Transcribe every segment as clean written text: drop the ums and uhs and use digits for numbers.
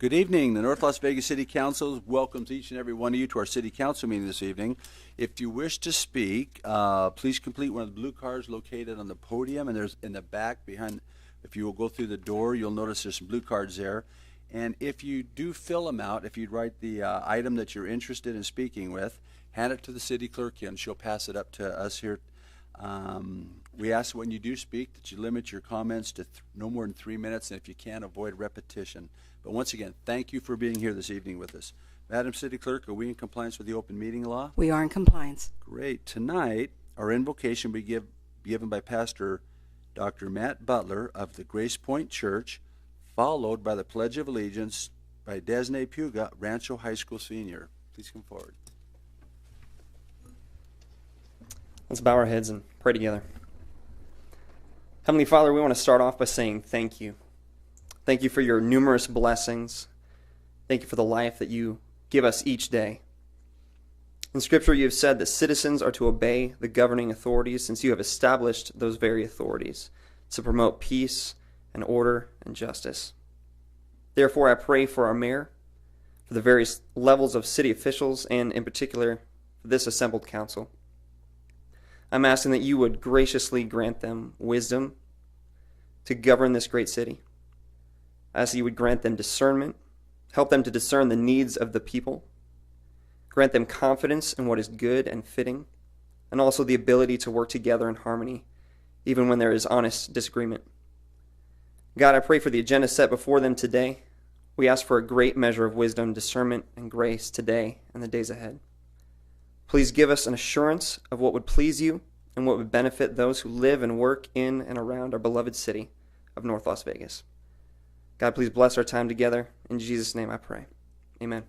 Good evening. The North Las Vegas City Council welcomes each and every one of you to our City Council meeting this evening. If you wish to speak, please complete one of the blue cards located on the podium, and there's in the back behind. If you will go through the door, you'll notice there's some blue cards there. And if you do fill them out, if you'd write the item that you're interested in speaking with, hand it to the city clerk and she'll pass it up to us here. We ask when you do speak that you limit your comments to no more than 3 minutes, and if you can, avoid repetition. But once again, thank you for being here this evening with us. Madam City Clerk, are we in compliance with the open meeting law? We are in compliance. Great. Tonight, our invocation will be given by Pastor Dr. Matt Butler of the Grace Point Church, followed by the Pledge of Allegiance by Desne Puga, Rancho High School Senior. Please come forward. Let's bow our heads and pray together. Heavenly Father, we want to start off by saying thank you. Thank you for your numerous blessings. Thank you for the life that you give us each day. In Scripture, you have said that citizens are to obey the governing authorities, since you have established those very authorities to promote peace and order and justice. Therefore, I pray for our mayor, for the various levels of city officials, and in particular, for this assembled council. I'm asking that you would graciously grant them wisdom to govern this great city. I ask that you would grant them discernment, help them to discern the needs of the people, grant them confidence in what is good and fitting, and also the ability to work together in harmony, even when there is honest disagreement. God, I pray for the agenda set before them today. We ask for a great measure of wisdom, discernment, and grace today and the days ahead. Please give us an assurance of what would please you and what would benefit those who live and work in and around our beloved city of North Las Vegas. God, please bless our time together. In Jesus' name I pray. Amen.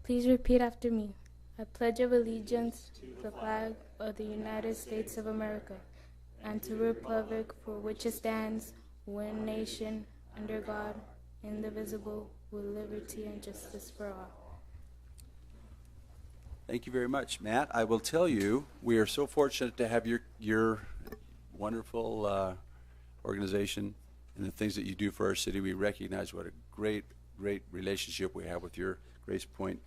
Please repeat after me. I pledge of allegiance to the flag of the United States of America and to the republic for which it stands, one nation, under God, indivisible, with liberty and justice for all. Thank you very much, Matt. I will tell you, we are so fortunate to have your wonderful organization and the things that you do for our city. We recognize what a great relationship we have with your Grace Point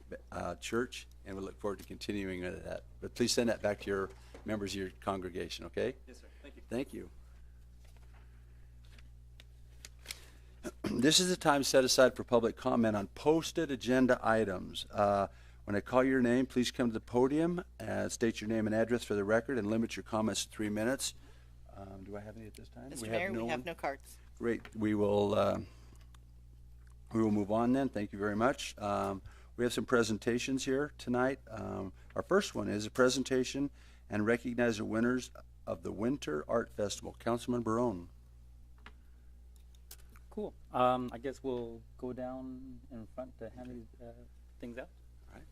Church, and we look forward to continuing that. But please send that back to your members of your congregation, okay? Yes, sir. Thank you. Thank you. This is the time set aside for public comment on posted agenda items. When I call your name, please come to the podium, state your name and address for the record, and limit your comments to 3 minutes. Do I have any at this time? Mr. Mayor, we have no cards. Great. We will move on then. Thank you very much. We have some presentations here tonight. Our first one is a presentation and recognize the winners of the Winter Art Festival. Councilman Barone. Cool. I guess we'll go down in front to hand these things out. All right.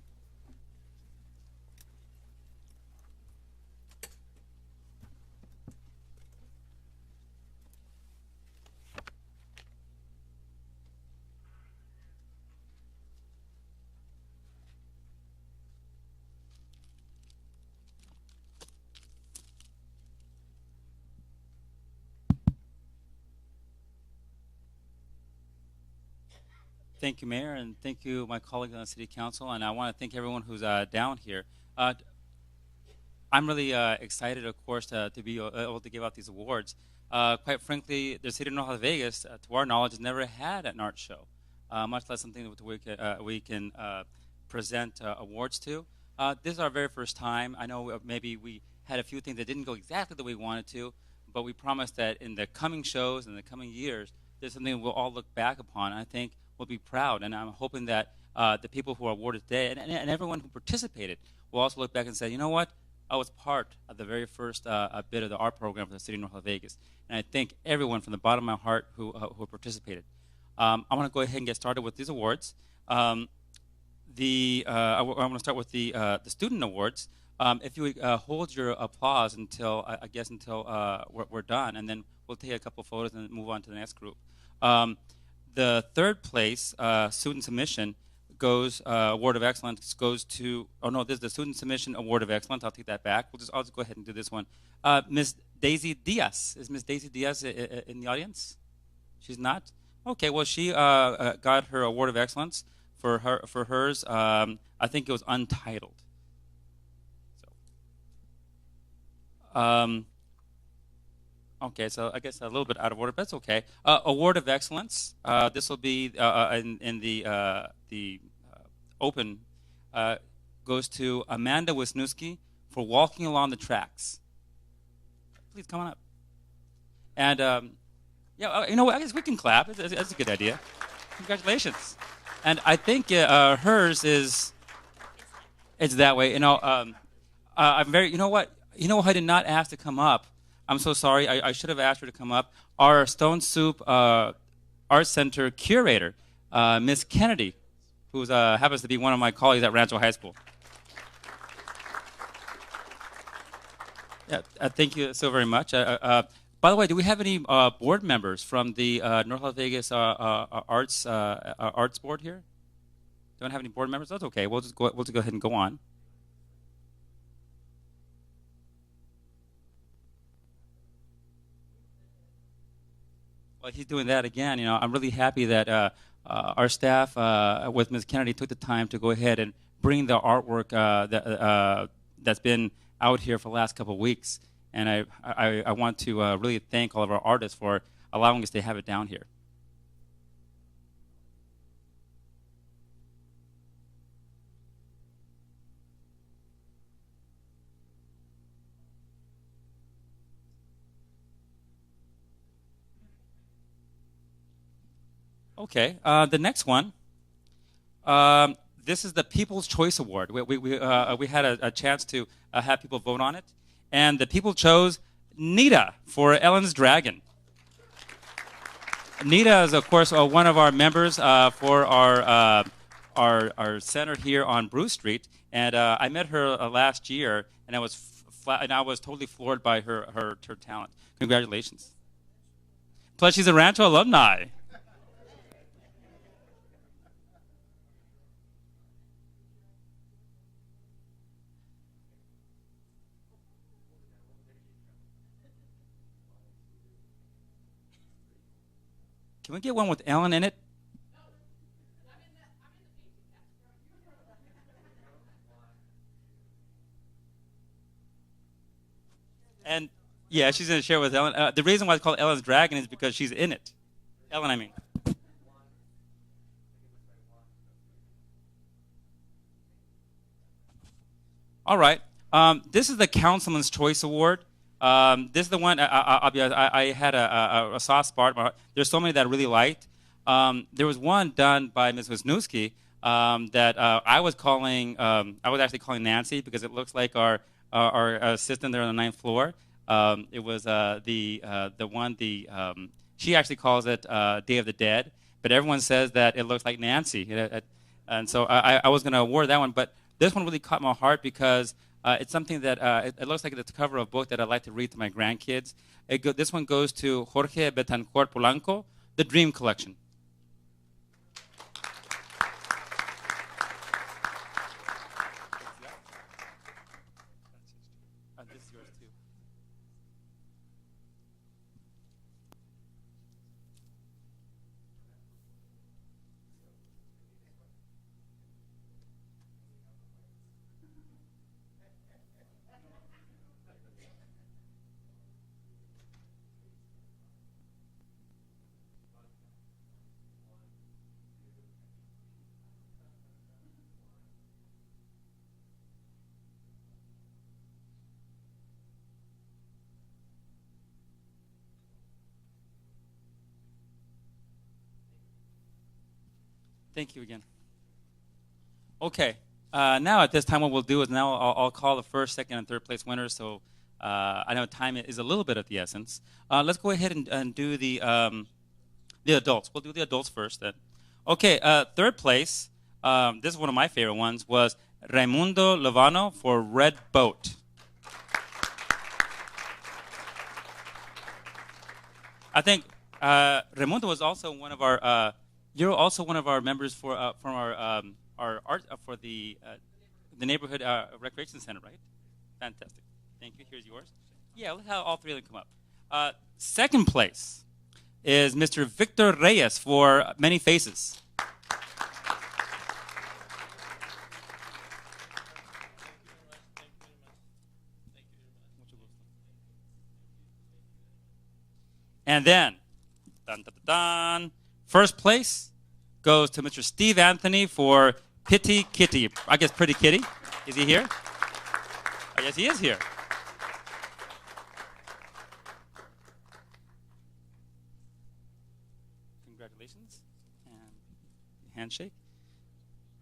Thank you, Mayor, and thank you, my colleagues on the City Council, and I want to thank everyone who's down here. I'm really excited, of course, to be able to give out these awards. Quite frankly, the City of North Las Vegas, to our knowledge, has never had an art show, much less something that we can present awards to. This is our very first time. I know maybe we had a few things that didn't go exactly the way we wanted to, but we promised that in the coming shows and the coming years, there's something we'll all look back upon. I think we'll be proud, and I'm hoping that the people who are awarded today and everyone who participated will also look back and say, you know what, I was part of the very first bit of the art program for the City of North Las Vegas, and I thank everyone from the bottom of my heart who participated. I want to go ahead and get started with these awards. I want to start with the student awards. If you would hold your applause until we're done, and then we'll take a couple photos and move on to the next group. The third place student submission award of excellence goes to, oh no, this is the student submission award of excellence. I'll take that back. I'll just go ahead and do this one. Ms. Daisy Diaz. Is Ms. Daisy Diaz in the audience? She's not? Okay, well, she got her award of excellence for hers. I think it was Untitled. So, okay, so I guess a little bit out of order, but that's okay. Award of excellence. This will be in the open. Goes to Amanda Wisniewski for walking along the tracks. Please come on up. And yeah, you know what? I guess we can clap. That's a good idea. Congratulations. And I think hers is. It's that way. You know, I'm very. You know what? You know, I did not ask to come up. I'm so sorry. I should have asked her to come up. Our Stone Soup Art Center curator, Miss Kennedy, who happens to be one of my colleagues at Rancho High School. Yeah, thank you so very much. By the way, do we have any board members from the North Las Vegas Arts Board here? Don't have any board members? That's okay. We'll just go ahead and go on. Well, he's doing that again. You know, I'm really happy that our staff with Ms. Kennedy took the time to go ahead and bring the artwork that's been out here for the last couple of weeks. And I want to really thank all of our artists for allowing us to have it down here. Okay, the next one. This is the People's Choice Award. We had a chance to have people vote on it, and the people chose Nita for Ellen's Dragon. Nita is, of course, one of our members for our center here on Bruce Street, and I met her last year, and I was totally floored by her talent. Congratulations! Plus, she's a Rancho alumni. Can we get one with Ellen in it? And yeah, she's going to share with Ellen. The reason why it's called Ellen's Dragon is because she's in it. Ellen, I mean. All right. This is the Councilman's Choice Award. This is the one, I'll be honest, I had a soft spot. There's so many that I really liked. There was one done by Ms. Wisniewski that I was actually calling Nancy because it looks like our assistant there on the 9th floor. It was she actually calls it Day of the Dead, but everyone says that it looks like Nancy. And so I was going to award that one, but this one really caught my heart because it's something that it looks like it's the cover of a book that I'd like to read to my grandkids. This one goes to Jorge Betancourt Polanco, The Dream Collection. This is yours too. Thank you again. Okay. Now at this time, what we'll do is now I'll call the first, second, and third place winners. So I know time is a little bit of the essence. Let's go ahead and do the adults. We'll do the adults first then. Okay. Third place. This is one of my favorite ones. Was Raimundo Lovano for Red Boat. I think Raimundo was also one of our. You're also one of our members from our our art for the neighborhood recreation center, right? Fantastic. Thank you. Here's yours. Yeah, let's have all three of them come up. Second place is Mr. Victor Reyes for Many Faces. And then, dun, dun, dun, dun, first place goes to Mr. Steve Anthony for Pitty Kitty. I guess Pretty Kitty. Is he here? Oh, yes, he is here. Congratulations. And handshake.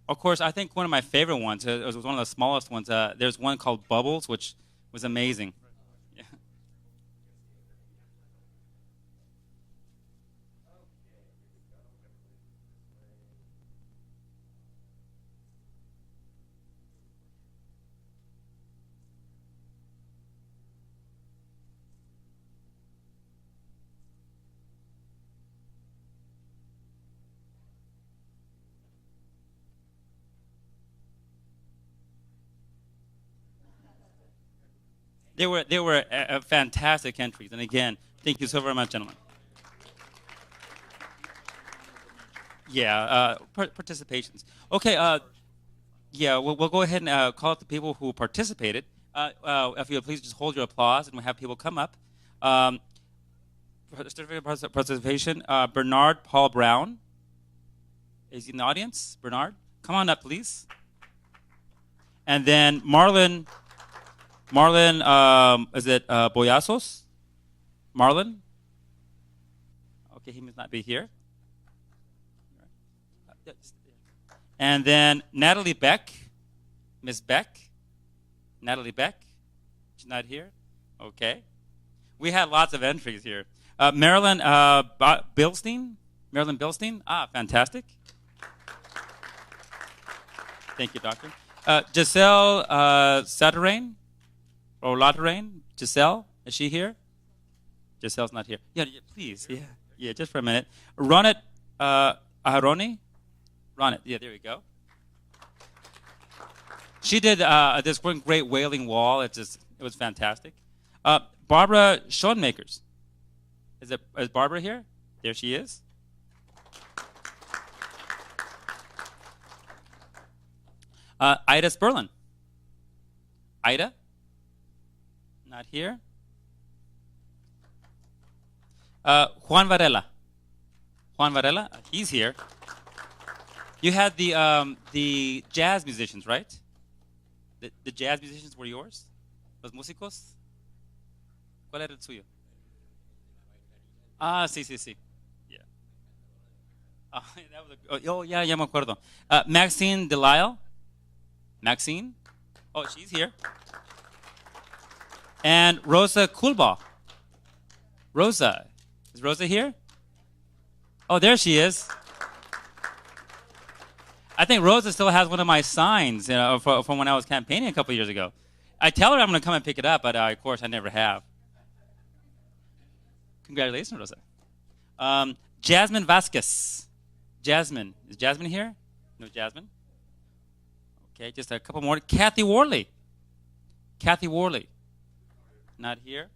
Of course, I think one of my favorite ones, it was one of the smallest ones, there's one called Bubbles, which was amazing. Yeah. They were fantastic entries, and again, thank you so very much, gentlemen. Yeah, participations. Okay, yeah, we'll go ahead and call out the people who participated. If you please just hold your applause, and we'll have people come up. Certificate of participation, Bernard Paul Brown. Is he in the audience? Bernard, come on up, please. And then Marlon, is it Boyasos? Marlon? Okay, he must not be here. And then Natalie Beck, Miss Beck. Natalie Beck, she's not here. Okay. We had lots of entries here. Marilyn Bilstein. Marilyn Bilstein. Ah, fantastic. Thank you, doctor. Giselle Saturain. Or Laterain. Giselle, is she here? Giselle's not here. Yeah, please. Yeah, just for a minute. Ronit Aharoni. Ronit, yeah, there we go. She did this one great wailing wall. It was fantastic. Barbara Schoenmakers. Is Barbara here? There she is. Ida Sperlin. Ida? Not here. Juan Varela. Juan Varela, he's here. You had the jazz musicians, right? The jazz musicians were yours? Los músicos? ¿Cuál era el suyo? Ah, sí. Yeah. That was yeah, me acuerdo. Maxine Delisle. Maxine? Oh, she's here. And Rosa Kulba. Rosa. Is Rosa here? Oh, there she is. I think Rosa still has one of my signs, from when I was campaigning a couple years ago. I tell her I'm going to come and pick it up, but of course I never have. Congratulations, Rosa. Jasmine Vasquez. Jasmine. Is Jasmine here? No, Jasmine? Okay, just a couple more. Kathy Worley. Kathy Worley. Not here.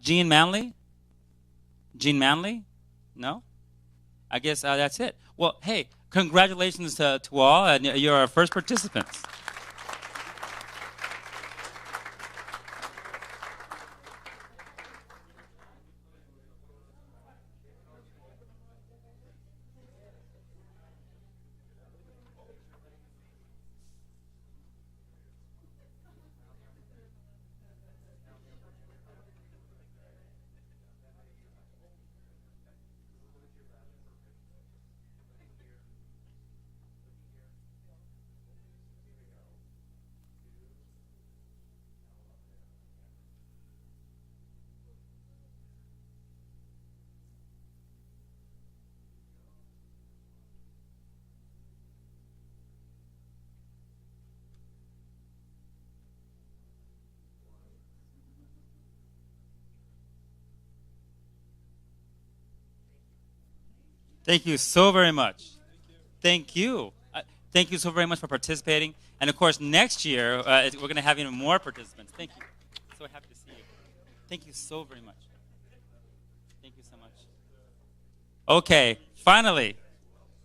Jean Manley. Jean Manley? No? I guess that's it. Well, hey, congratulations to all, and you're our first participants. Thank you so very much. Thank you. Thank you so very much for participating. And of course, next year, we're going to have even more participants. Thank you. So happy to see you. Thank you so very much. Thank you so much. Okay, finally.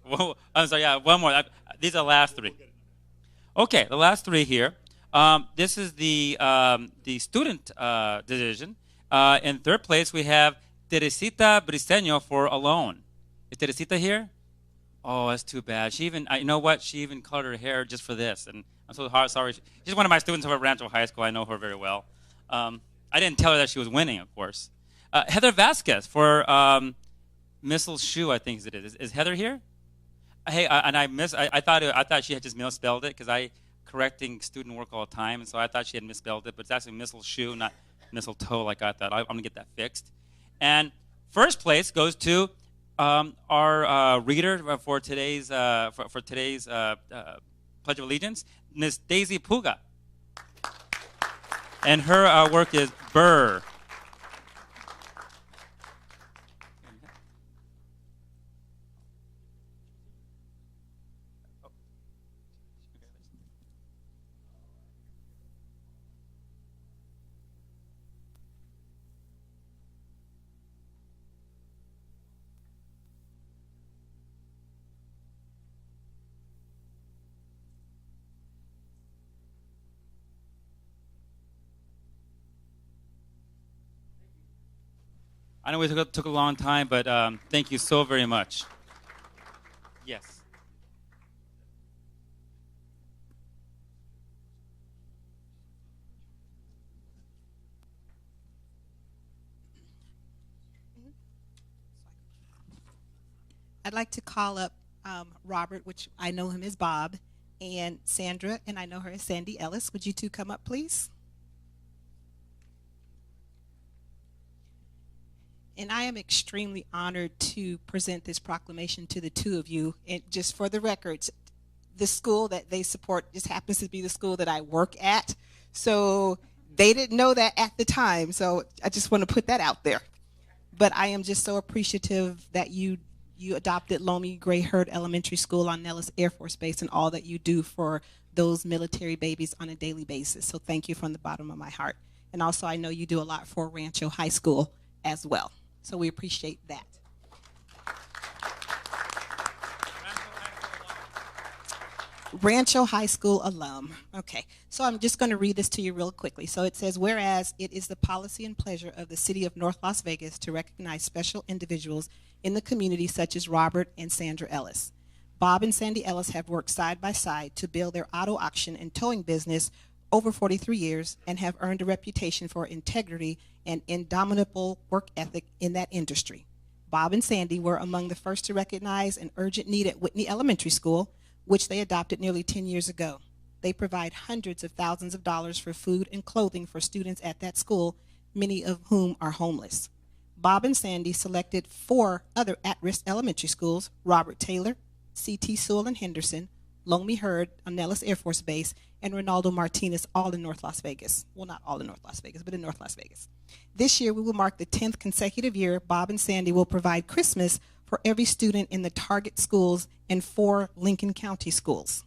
Whoa, I'm sorry, yeah, one more. These are the last three. Okay, the last three here. This is the student division. In third place, we have Teresita Briseño for Alone. Is Teresita here? Oh, that's too bad. She even, you know what? She even colored her hair just for this, and I'm so sorry. She's one of my students over at Rancho High School. I know her very well. I didn't tell her that she was winning, of course. Heather Vasquez for Missile Shoe, I think it is. Is Heather here? Hey, and I thought she had just misspelled it because I correcting student work all the time, and so I thought she had misspelled it, but it's actually Missile Shoe, not mistletoe like I thought. I'm gonna get that fixed. And first place goes to our reader for today's Pledge of Allegiance, Miss Daisy Puga, and her work is Burr. I know it took a long time, but thank you so very much. Yes. I'd like to call up Robert, which I know him as Bob, and Sandra, and I know her as Sandy Ellis. Would you two come up, please? And I am extremely honored to present this proclamation to the two of you. And just for the records, the school that they support just happens to be the school that I work at. So they didn't know that at the time. So I just want to put that out there. But I am just so appreciative that you adopted Lomi Gray Herd Elementary School on Nellis Air Force Base and all that you do for those military babies on a daily basis. So thank you from the bottom of my heart. And also I know you do a lot for Rancho High School as well. So we appreciate that. Rancho High School alum. Okay, so I'm just going to read this to you real quickly. So it says, whereas it is the policy and pleasure of the City of North Las Vegas to recognize special individuals in the community such as Robert and Sandra Ellis. Bob and Sandy Ellis have worked side by side to build their auto auction and towing business over 43 years and have earned a reputation for integrity and indomitable work ethic in that industry. Bob and Sandy were among the first to recognize an urgent need at Whitney Elementary School, which they adopted nearly 10 years ago. They provide hundreds of thousands of dollars for food and clothing for students at that school, many of whom are homeless. Bob and Sandy selected 4 other at-risk elementary schools, Robert Taylor, C.T. Sewell and Henderson, Lomi Herd on Nellis Air Force Base, and Ronaldo Martinez, all in North Las Vegas. Well, not all in North Las Vegas, but in North Las Vegas. This year, we will mark the 10th consecutive year Bob and Sandy will provide Christmas for every student in the target schools and 4 Lincoln County schools.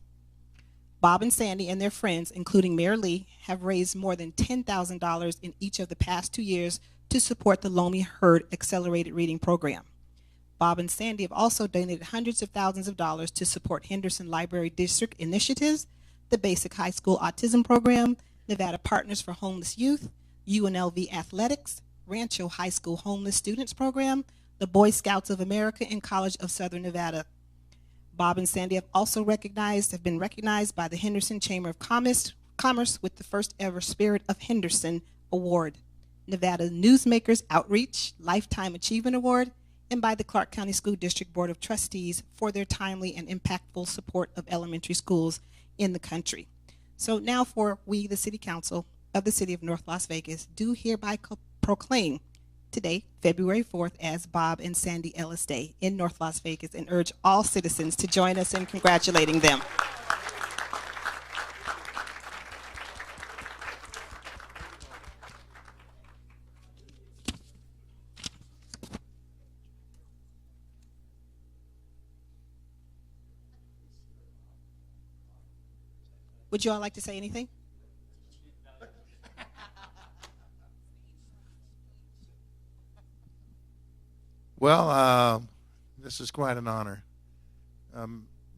Bob and Sandy and their friends, including Mayor Lee, have raised more than $10,000 in each of the past 2 years to support the Lomi Herd Accelerated Reading Program. Bob and Sandy have also donated hundreds of thousands of dollars to support Henderson Library District initiatives, the Basic High School Autism Program, Nevada Partners for Homeless Youth, UNLV Athletics, Rancho High School Homeless Students Program, the Boy Scouts of America, and College of Southern Nevada. Bob and Sandy have been recognized by the Henderson Chamber of Commerce with the first ever Spirit of Henderson Award, Nevada Newsmakers Outreach Lifetime Achievement Award, and by the Clark County School District Board of Trustees for their timely and impactful support of elementary schools in the country. So now for we, the City Council of the City of North Las Vegas, do hereby proclaim today, February 4th, as Bob and Sandy Ellis Day in North Las Vegas and urge all citizens to join us in congratulating them. Would you all like to say anything? Well, this is quite an honor.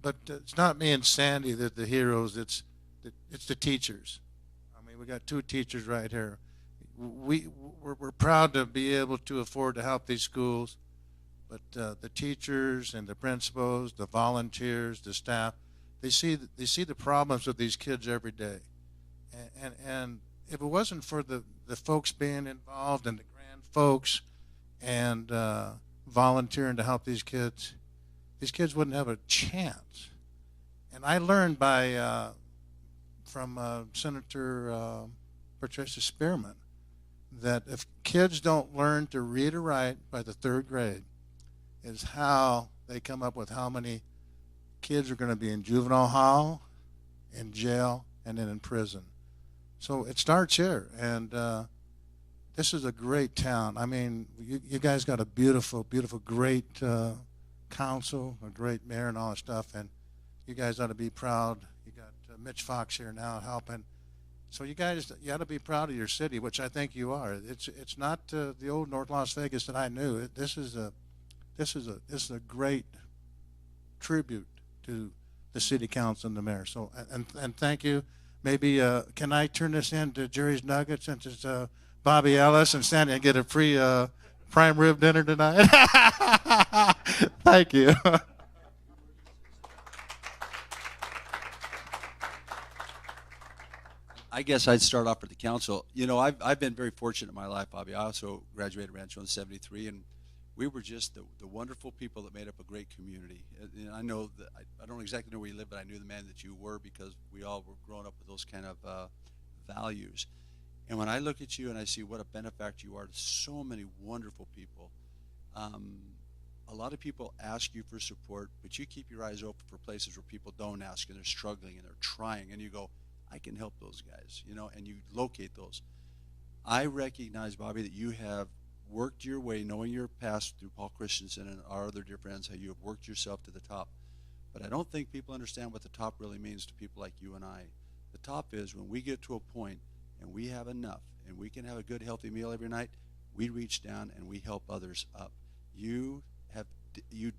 But it's not me and Sandy that the heroes. It's the teachers. I mean, we got two teachers right here. We're proud to be able to afford to help these schools, but the teachers and the principals, the volunteers, the staff, they see the problems with these kids every day, and if it wasn't for the folks being involved and the grand folks and volunteering to help these kids wouldn't have a chance. And I learned from Senator Patricia Spearman that if kids don't learn to read or write by the 3rd grade, is how they come up with how many kids are going to be in juvenile hall, in jail, and then in prison. So it starts here, and this is a great town. I mean, you guys got a beautiful, beautiful, great council, a great mayor and all that stuff, and you guys ought to be proud. You got Mitch Fox here now helping. So you ought to be proud of your city, which I think you are. It's not the old North Las Vegas that I knew. This is a great tribute to the city council and the mayor. So and thank you. Maybe can I turn this in to Jerry's Nuggets since it's Bobby Ellis and Sandy and get a free prime rib dinner tonight? Thank you. I guess I'd start off with the council. You know, I've been very fortunate in my life, Bobby. I also graduated Rancho in '73, and we were just the wonderful people that made up a great community. And I know that I don't exactly know where you live, but I knew the man that you were because we all were growing up with those kind of values. And when I look at you and I see what a benefactor you are to so many wonderful people, a lot of people ask you for support, but you keep your eyes open for places where people don't ask and they're struggling and they're trying, and you go, I can help those guys, you know, and you locate those. I recognize, Bobby, that you have worked your way, knowing your past through Paul Christensen and our other dear friends, how you have worked yourself to the top. But I don't think people understand what the top really means to people like you and I. The top is when we get to a point and we have enough and we can have a good, healthy meal every night, we reach down and we help others up. You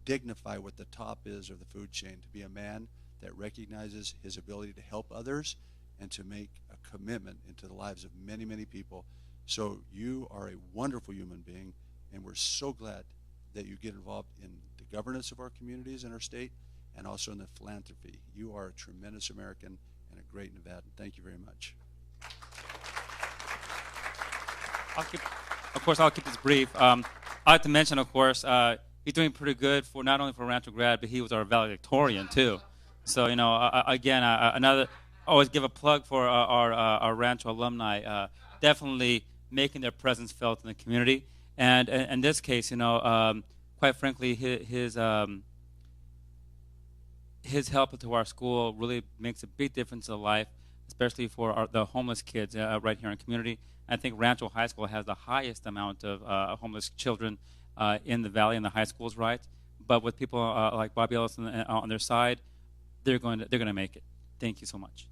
dignify what the top is of the food chain, to be a man that recognizes his ability to help others and to make a commitment into the lives of many, many people. So you are a wonderful human being, and we're so glad that you get involved in the governance of our communities and our state, and also in the philanthropy. You are a tremendous American and a great Nevadan. Thank you very much. I'll keep this brief. I'd like to mention, of course, he's doing pretty good for not only for Rancho grad, but he was our valedictorian too. So again, always give a plug for our Rancho alumni. Definitely making their presence felt in the community, and in this case, quite frankly, his help to our school really makes a big difference in life, especially for the homeless kids right here in the community. I think Rancho High School has the highest amount of homeless children in the valley, and the high schools, right? But with people like Bobby Ellis on their side, they're going to make it. Thank you so much.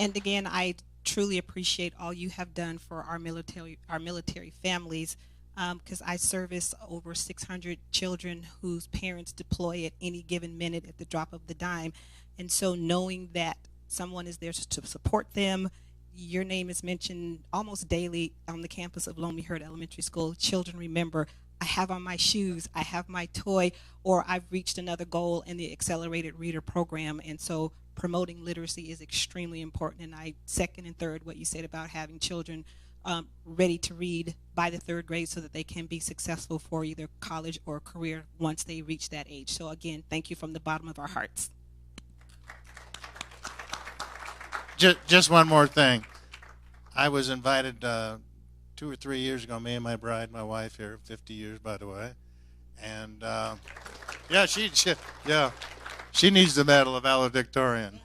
And again, I truly appreciate all you have done for our military families, because I service over 600 children whose parents deploy at any given minute at the drop of the dime. And so knowing that someone is there to support them, your name is mentioned almost daily on the campus of Loamy Herd Elementary School. Children remember, I have on my shoes, I have my toy, or I've reached another goal in the Accelerated Reader program. And so promoting literacy is extremely important. And I second and third what you said about having children ready to read by the 3rd grade so that they can be successful for either college or career once they reach that age. So again, thank you from the bottom of our hearts. Just one more thing. I was invited 2 or 3 years ago, me and my bride, my wife here, 50 years by the way, and she needs the medal of valedictorian.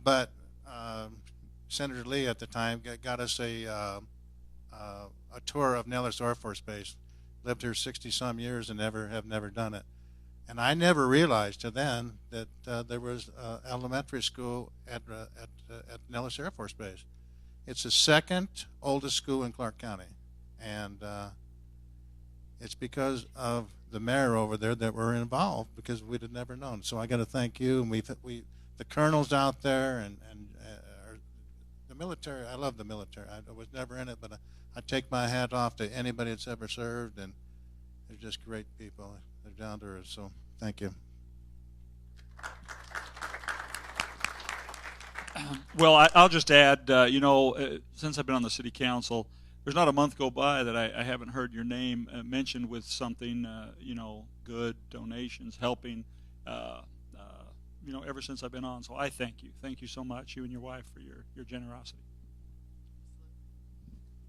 But Senator Lee at the time got us a tour of Nellis Air Force Base. Lived here 60 some years and have never done it. And I never realized till then that there was elementary school at Nellis Air Force Base. It's the second oldest school in Clark County, and it's because of the mayor over there that we're involved, because we'd have never known. So I got to thank you, and the colonels out there, and the military. I love the military. I was never in it, but I take my hat off to anybody that's ever served, and they're just great people. They're down to earth. So thank you. Well, I'll just add, since I've been on the city council, there's not a month go by that I haven't heard your name mentioned with something, good, donations, helping, ever since I've been on. So I thank you. Thank you so much, you and your wife, for your generosity.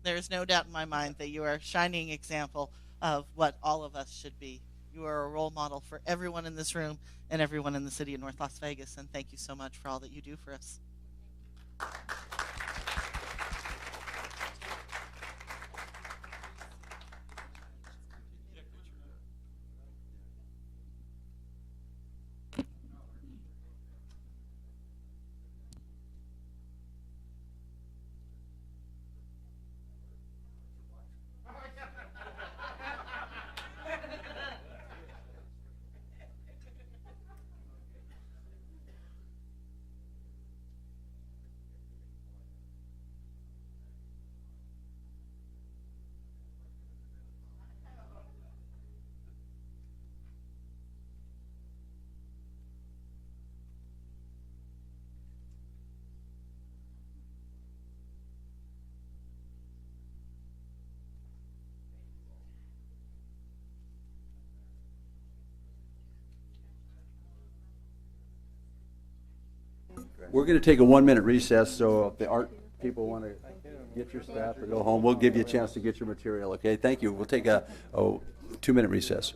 There is no doubt in my mind that you are a shining example of what all of us should be. You are a role model for everyone in this room and everyone in the city of North Las Vegas, and thank you so much for all that you do for us. We're going to take a 1-minute recess, so if the art people want to get your stuff or go home, we'll give you a chance to get your material, okay? Thank you. We'll take a 2-minute recess.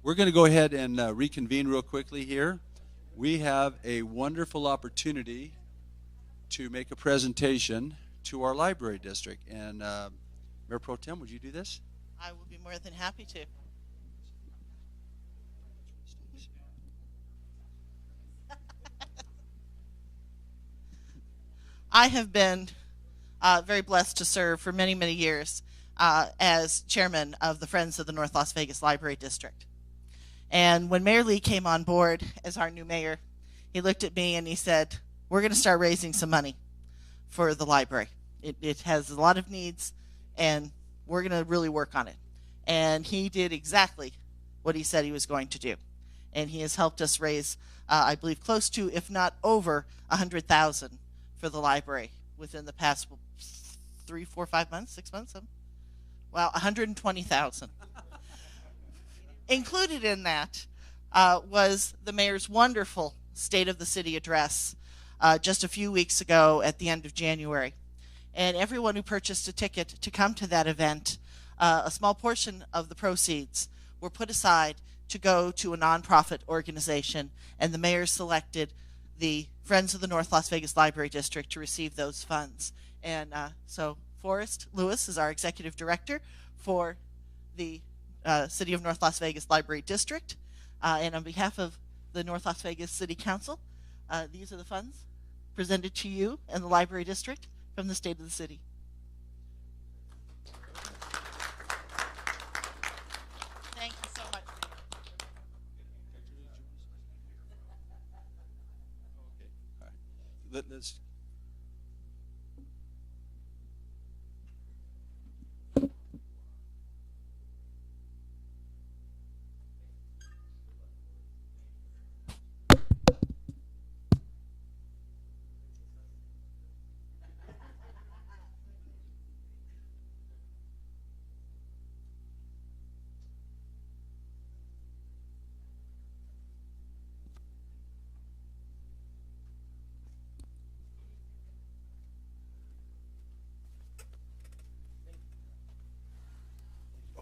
We're going to go ahead and reconvene real quickly here. We have a wonderful opportunity to make a presentation to our library district. And Mayor Pro Tem, would you do this? I will be more than happy to. I have been very blessed to serve for many, many years as chairman of the Friends of the North Las Vegas Library District. And when Mayor Lee came on board as our new mayor, he looked at me and he said, we're going to start raising some money for the library. It has a lot of needs, and we're going to really work on it. And he did exactly what he said he was going to do. And he has helped us raise, I believe, close to, if not over, $100,000 for the library within the past 3, 4, 5 months, 6 months. Wow, $120,000. Included in that was the mayor's wonderful State of the City address just a few weeks ago at the end of January. And everyone who purchased a ticket to come to that event, a small portion of the proceeds were put aside to go to a nonprofit organization, and the mayor selected the Friends of the North Las Vegas Library District to receive those funds. And so Forrest Lewis is our executive director for the City of North Las Vegas Library District. And on behalf of the North Las Vegas City Council, these are the funds presented to you and the Library District from the State of the City. Thank you so much. Let's.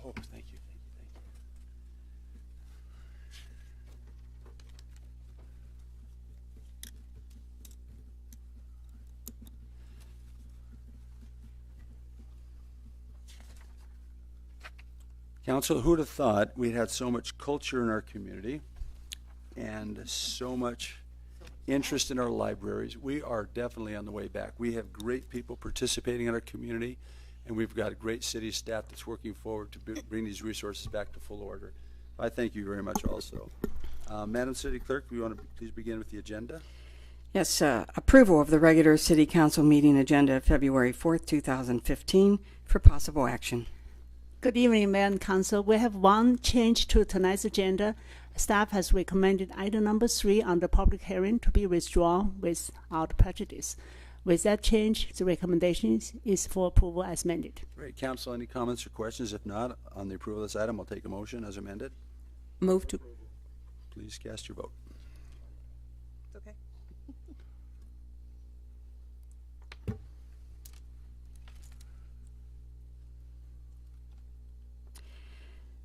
Oh, thank you, thank you, thank you. Council, who'd have thought we'd had so much culture in our community and so much interest in our libraries? We are definitely on the way back. We have great people participating in our community, and we've got a great city staff that's working forward to bring these resources back to full order. I thank you very much also. Madam City Clerk, we want to please begin with the agenda. Yes, approval of the regular City Council meeting agenda of February 4th, 2015 for possible action. Good evening, Mayor and Council. We have one change to tonight's agenda. Staff has recommended item number 3 on the public hearing to be withdrawn without prejudice. With that change, the recommendation is for approval as amended. Great. Council, any comments or questions? If not, on the approval of this item, I'll take a motion as amended. Move to. Please cast your vote. Okay.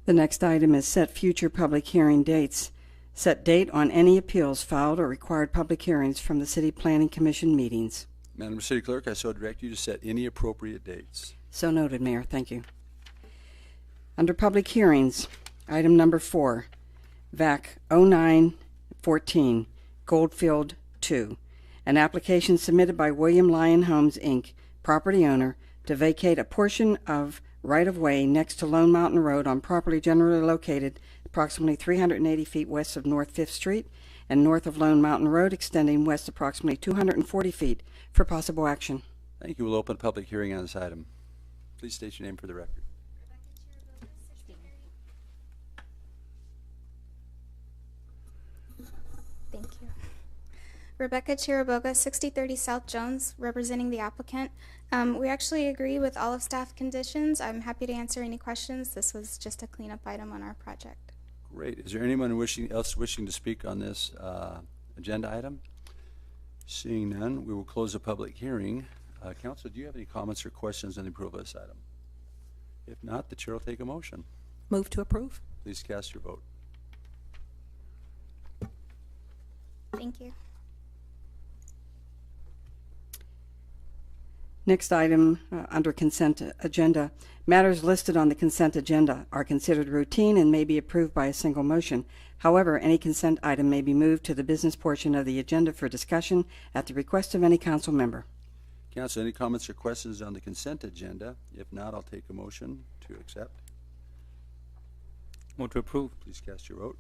The next item is set future public hearing dates. Set date on any appeals filed or required public hearings from the City Planning Commission meetings. Madam City Clerk, I so direct you to set any appropriate dates. So noted, Mayor. Thank you. Under public hearings, item number 4, VAC 0914, Goldfield 2, an application submitted by William Lyon Homes, Inc., property owner, to vacate a portion of right-of-way next to Lone Mountain Road on property generally located approximately 380 feet west of North 5th Street and north of Lone Mountain Road, extending west approximately 240 feet for possible action. Thank you. We'll open a public hearing on this item. Please state your name for the record. Thank you. Rebecca Chiriboga, 6030 South Jones, representing the applicant. We actually agree with all of staff conditions. I'm happy to answer any questions. This was just a cleanup item on our project. Great. Is there anyone wishing to speak on this agenda item? Seeing none, we will close the public hearing. Council, do you have any comments or questions on the approval of this item? If not, the chair will take a motion. Move to approve. Please cast your vote. Thank you. Next item under consent agenda. Matters listed on the consent agenda are considered routine and may be approved by a single motion. However, any consent item may be moved to the business portion of the agenda for discussion at the request of any council member. Council, any comments or questions on the consent agenda? If not, I'll take a motion to accept. Move to approve. Please cast your vote.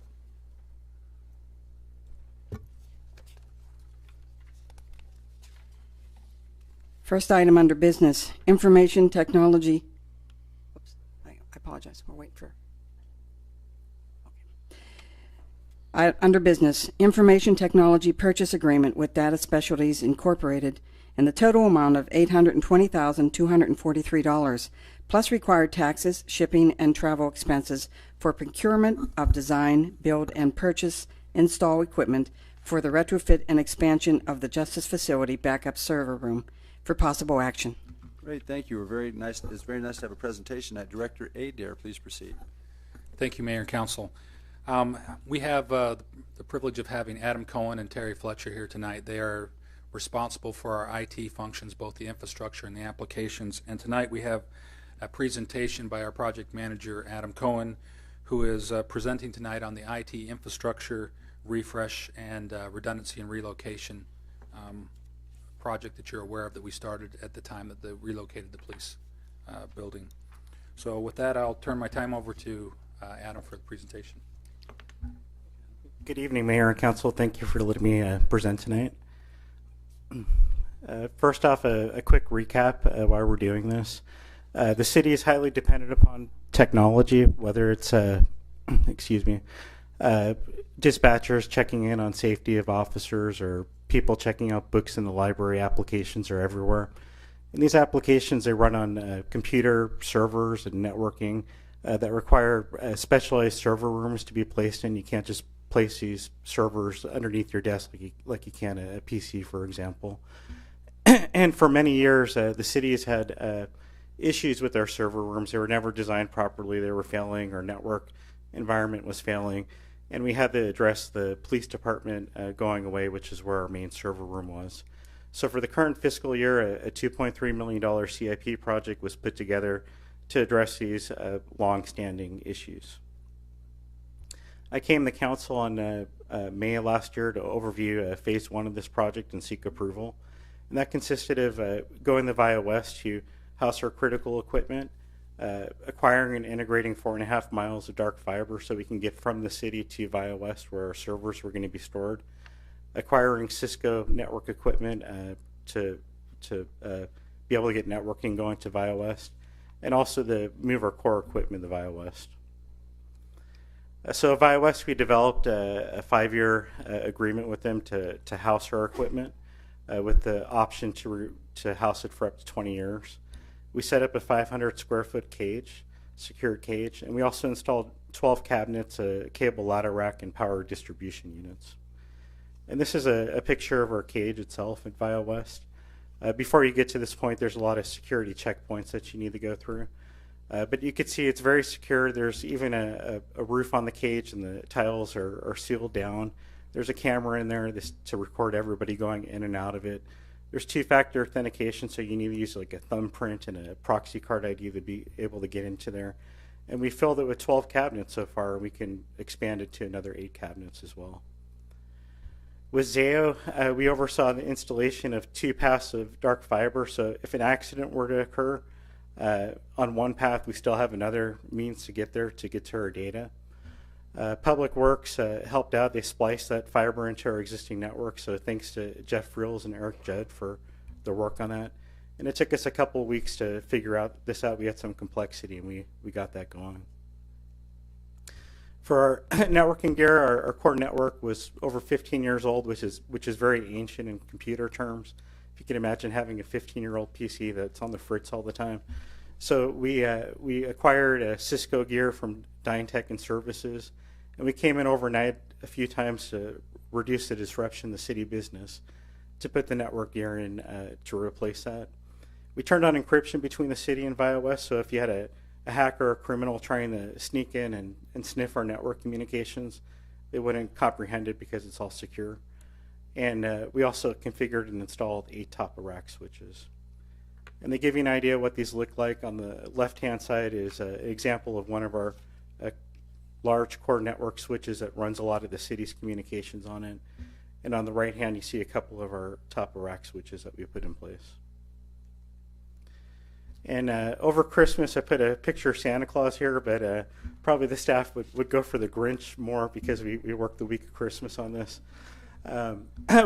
First item under business, information technology. Oops, I apologize. We're waiting for. Okay. Under business, information technology purchase agreement with Data Specialties Incorporated in the total amount of $820,243, plus required taxes, shipping, and travel expenses for procurement of design, build, and purchase, install equipment for the retrofit and expansion of the Justice Facility backup server room for possible action. Great, thank you. We're very nice. It's very nice to have a presentation. Director Adair, please proceed. Thank you, Mayor and Council. We have the privilege of having Adam Cohen and Terry Fletcher here tonight. They are responsible for our IT functions, both the infrastructure and the applications. And tonight we have a presentation by our project manager, Adam Cohen, who is presenting tonight on the IT infrastructure refresh and redundancy and relocation project that you're aware of that we started at the time that they relocated the police building. So with that, I'll turn my time over to Adam for the presentation. Good evening, Mayor and Council. Thank you for letting me present tonight. First off, a quick recap of why we're doing this. The city is highly dependent upon technology, whether it's dispatchers checking in on safety of officers or people checking out books in the library. Applications are everywhere. And these applications, they run on computer servers and networking that require specialized server rooms to be placed in. You can't just place these servers underneath your desk like you can a PC, for example. And for many years, the city has had issues with their server rooms. They were never designed properly. They were failing. Our network environment was failing. And we had to address the police department going away, which is where our main server room was. So for the current fiscal year, a $2.3 million CIP project was put together to address these long-standing issues. I came to council on May of last year to overview phase one of this project and seek approval. And that consisted of going to Via West to house our critical equipment, acquiring and integrating 4.5 miles of dark fiber so we can get from the city to Via West where our servers were going to be stored, acquiring Cisco network equipment to be able to get networking going to Via West, and also to move our core equipment to Via West. So at Via West, we developed a 5-year agreement with them to house our equipment with the option to house it for up to 20 years. We set up a 500 square foot cage, secured cage, and we also installed 12 cabinets, a cable ladder rack, and power distribution units. And this is a picture of our cage itself at Via West. Before you get to this point, there's a lot of security checkpoints that you need to go through. But you can see it's very secure. There's even a roof on the cage, and the tiles are sealed down. There's a camera in there to record everybody going in and out of it. There's two-factor authentication, so you need to use like a thumbprint and a proxy card ID to be able to get into there. And we filled it with 12 cabinets so far, and we can expand it to another 8 cabinets as well. With Zayo, we oversaw the installation of 2 paths of dark fiber, so if an accident were to occur, on one path we still have another means to get there, to get to our data. Public Works helped out. They spliced that fiber into our existing network, so thanks to Jeff Frills and Eric Judd for the work on that. And it took us a couple of weeks to figure this out. We had some complexity, and we got that going. For our networking gear, our core network was over 15 years old, which is very ancient in computer terms. If you can imagine having a 15-year-old PC that's on the fritz all the time. So we acquired Cisco gear from Dyntech and Services, and we came in overnight a few times to reduce the disruption in the city business to put the network gear in to replace that. We turned on encryption between the city and Via West, so if you had a hacker or a criminal trying to sneak in and sniff our network communications, they wouldn't comprehend it because it's all secure. And we also configured and installed 8 top-of-rack switches. And they give you an idea what these look like. On the left-hand side is an example of one of our large core network switches that runs a lot of the city's communications on it. And on the right hand, you see a couple of our top-of-rack switches that we put in place. And over Christmas, I put a picture of Santa Claus here, but probably the staff would go for the Grinch more because we worked the week of Christmas on this.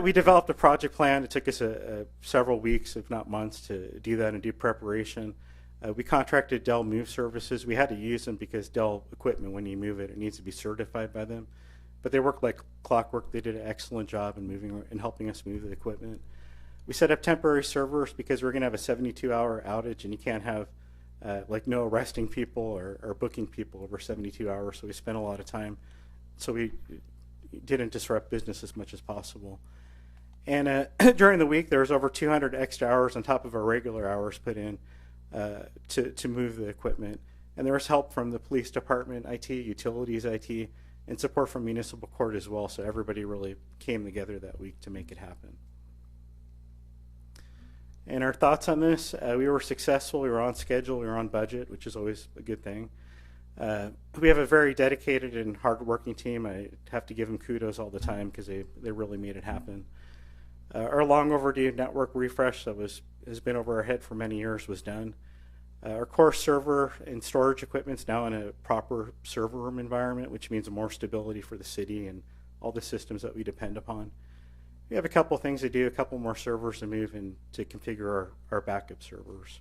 We developed a project plan. It took us several weeks, if not months, to do that and do preparation. We contracted Dell Move Services. We had to use them because Dell equipment, when you move it, it needs to be certified by them. But they work like clockwork. They did an excellent job in moving and helping us move the equipment. We set up temporary servers because we're going to have a 72-hour outage, and you can't have like no arresting people or booking people over 72 hours. So we spent a lot of time. So we didn't disrupt business as much as possible. And during the week, there was over 200 extra hours on top of our regular hours put in to move the equipment. And there was help from the police department, IT, utilities, IT, and support from municipal court as well. So everybody really came together that week to make it happen. And our thoughts on this, we were successful, we were on schedule, we were on budget, which is always a good thing. We have a very dedicated and hardworking team. I have to give them kudos all the time because they really made it happen. Our long overdue network refresh that has been over our head for many years was done. Our core server and storage equipment is now in a proper server room environment, which means more stability for the city and all the systems that we depend upon. We have a couple things to do, a couple more servers to move and to configure our backup servers.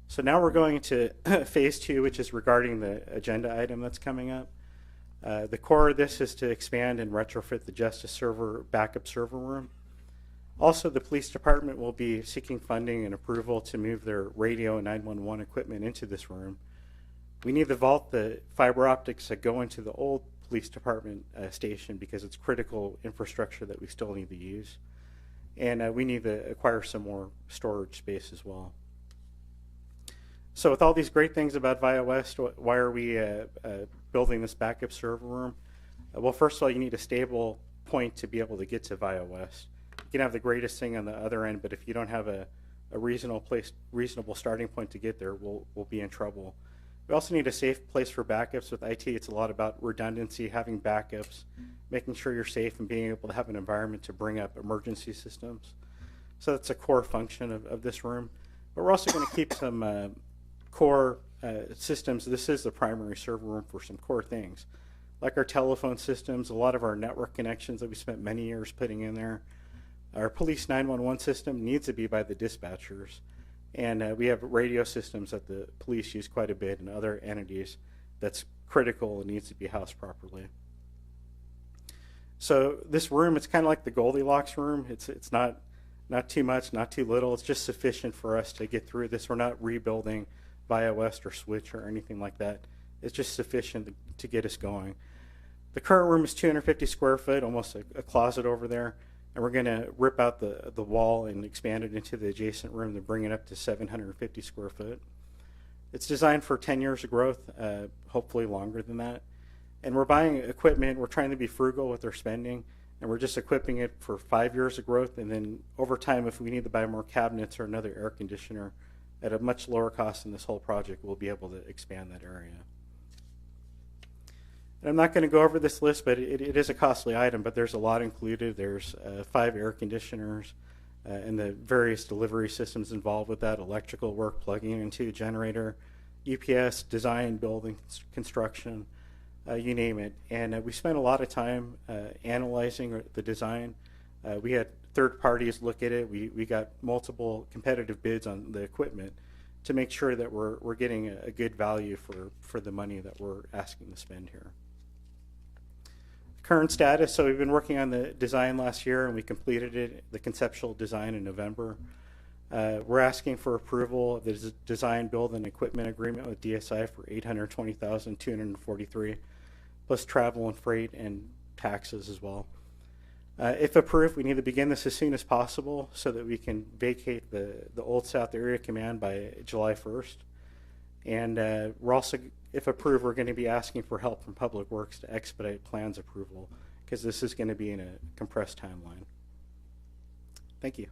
So now we're going to phase 2, which is regarding the agenda item that's coming up. The core of this is to expand and retrofit the Justice Server backup server room. Also, the police department will be seeking funding and approval to move their radio and 911 equipment into this room. We need to vault the fiber optics that go into the old police department station because it's critical infrastructure that we still need to use. And we need to acquire some more storage space as well. So with all these great things about Via West, why are we building this backup server room? Well, first of all, you need a stable point to be able to get to Via West. You can have the greatest thing on the other end, but if you don't have a reasonable starting point to get there, we'll be in trouble. We also need a safe place for backups. With IT, it's a lot about redundancy, having backups, making sure you're safe, and being able to have an environment to bring up emergency systems. So that's a core function of this room. But we're also going to keep some core systems. This is the primary server room for some core things, like our telephone systems, a lot of our network connections that we spent many years putting in there. Our police 911 system needs to be by the dispatchers. And we have radio systems that the police use quite a bit and other entities that's critical and needs to be housed properly. So this room, it's kind of like the Goldilocks room. It's not too much, not too little. It's just sufficient for us to get through this. We're not rebuilding Via West or Switch or anything like that. It's just sufficient to get us going. The current room is 250 square foot, almost a closet over there. And we're going to rip out the wall and expand it into the adjacent room to bring it up to 750 square foot. It's designed for 10 years of growth, hopefully longer than that. And we're buying equipment. We're trying to be frugal with our spending, and we're just equipping it for 5 years of growth. And then over time, if we need to buy more cabinets or another air conditioner at a much lower cost than this whole project, we'll be able to expand that area. And I'm not going to go over this list, but it is a costly item, but there's a lot included. There's 5 air conditioners and the various delivery systems involved with that, electrical work, plugging into a generator, UPS, design, building, construction, you name it. And we spent a lot of time analyzing the design. We had third parties look at it. We got multiple competitive bids on the equipment to make sure that we're getting a good value for the money that we're asking to spend here. Current status, so we've been working on the design last year and we completed it, the conceptual design in November. We're asking for approval of the design, build, and equipment agreement with DSI for $820,243, plus travel and freight and taxes as well. If approved, we need to begin this as soon as possible so that we can vacate the Old South Area Command by July 1st. And we're also, if approved, we're going to be asking for help from Public Works to expedite plans approval because this is going to be in a compressed timeline. Thank you.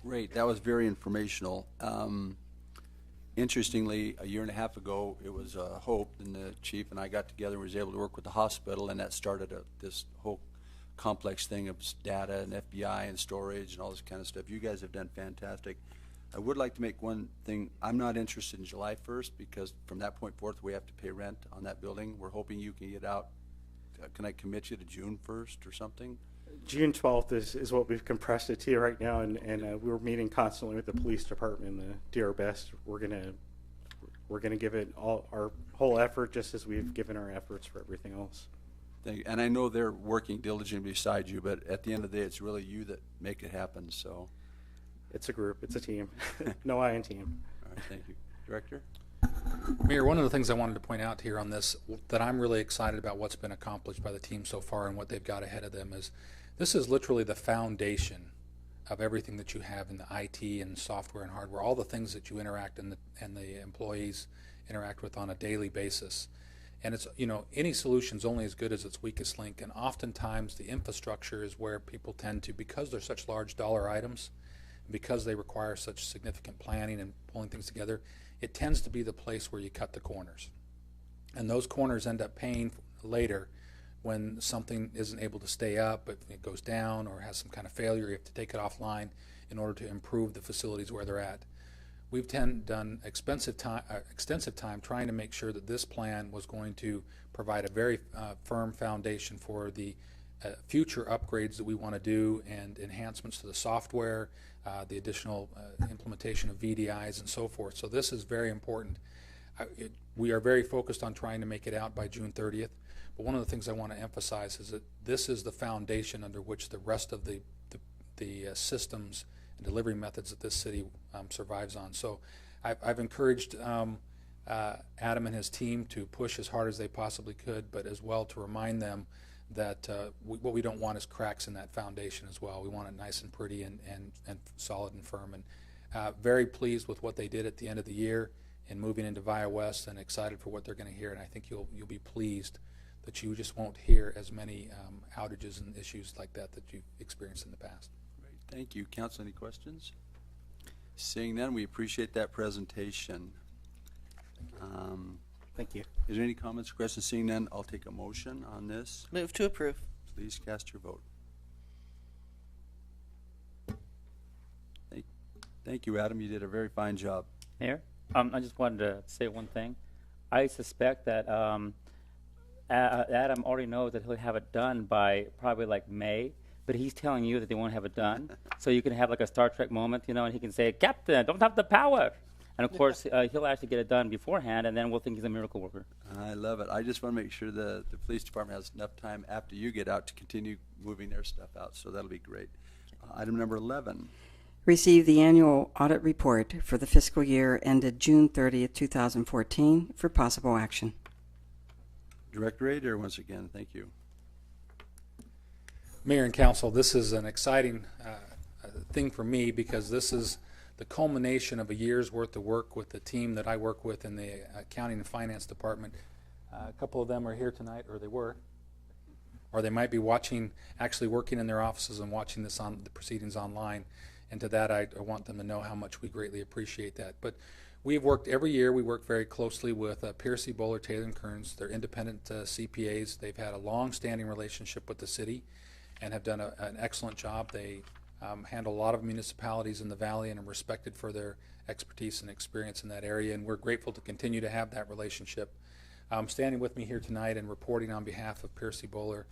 Great. That was very informational. Interestingly, a year and a half ago, it was Hope, and the chief and I got together and was able to work with the hospital, and that started this whole complex thing of data and FBI and storage and all this kind of stuff. You guys have done fantastic. I would like to make one thing. I'm not interested in July 1st because from that point forth, we have to pay rent on that building. We're hoping you can get out. Can I commit you to June 1st or something? June 12th is what we've compressed it to right now, and we're meeting constantly with the police department to do our best. We're gonna give it all our whole effort, just as we've given our efforts for everything else. Thank you. And I know they're working diligently beside you, but at the end of the day, it's really you that make it happen. So it's a group, it's a team. No, I in team. All right, thank you. Director? Mayor, one of the things I wanted to point out here on this that I'm really excited about what's been accomplished by the team so far and what they've got ahead of them is this is literally the foundation of everything that you have in the IT and software and hardware, all the things that you interact and the employees interact with on a daily basis. And it's, you know, any solution's only as good as its weakest link, and oftentimes the infrastructure is where people tend to, because they're such large dollar items, because they require such significant planning and pulling things together, it tends to be the place where you cut the corners. And those corners end up paying later when something isn't able to stay up, if it goes down or has some kind of failure, you have to take it offline in order to improve the facilities where they're at. We've done extensive time trying to make sure that this plan was going to provide a very firm foundation for the future upgrades that we want to do and enhancements to the software, the additional implementation of VDIs and so forth. So this is very important. We are very focused on trying to make it out by June 30th. But one of the things I want to emphasize is that this is the foundation under which the rest of the systems and delivery methods that this city survives on. So I've encouraged Adam and his team to push as hard as they possibly could, but as well to remind them that what we don't want is cracks in that foundation as well. We want it nice and pretty and solid and firm. And very pleased with what they did at the end of the year in moving into Via West, and excited for what they're going to hear. And I think you'll be pleased that you just won't hear as many outages and issues like that you've experienced in the past. Great. Thank you. Council, any questions? Seeing none, we appreciate that presentation. Thank you. Is there any comments or questions? Seeing none, I'll take a motion on this. Move to approve. Please cast your vote. Thank you, Adam. You did a very fine job. Mayor, I just wanted to say one thing. I suspect that Adam already knows that he'll have it done by probably like May, but he's telling you that they won't have it done. So you can have like a Star Trek moment, you know, and he can say, "Captain, don't have the power." And of course, he'll actually get it done beforehand, and then we'll think he's a miracle worker. I love it. I just want to make sure the police department has enough time after you get out to continue moving their stuff out. So that'll be great. Item number 11. Receive the annual audit report for the fiscal year ended June 30th, 2014 for possible action. Director Adair, once again, thank you. Mayor and Council, this is an exciting thing for me because this is the culmination of a year's worth of work with the team that I work with in the accounting and finance department. A couple of them are here tonight, or they were, or they might be watching, actually working in their offices and watching this on the proceedings online. And to that, I want them to know how much we greatly appreciate that. But we've worked every year. We work very closely with Piercy, Bowler, Taylor & Kearns. They're independent CPAs. They've had a long-standing relationship with the city and have done an excellent job. They handle a lot of municipalities in the valley and are respected for their expertise and experience in that area, and we're grateful to continue to have that relationship. Standing with me here tonight and reporting on behalf of Piercy, Bowler,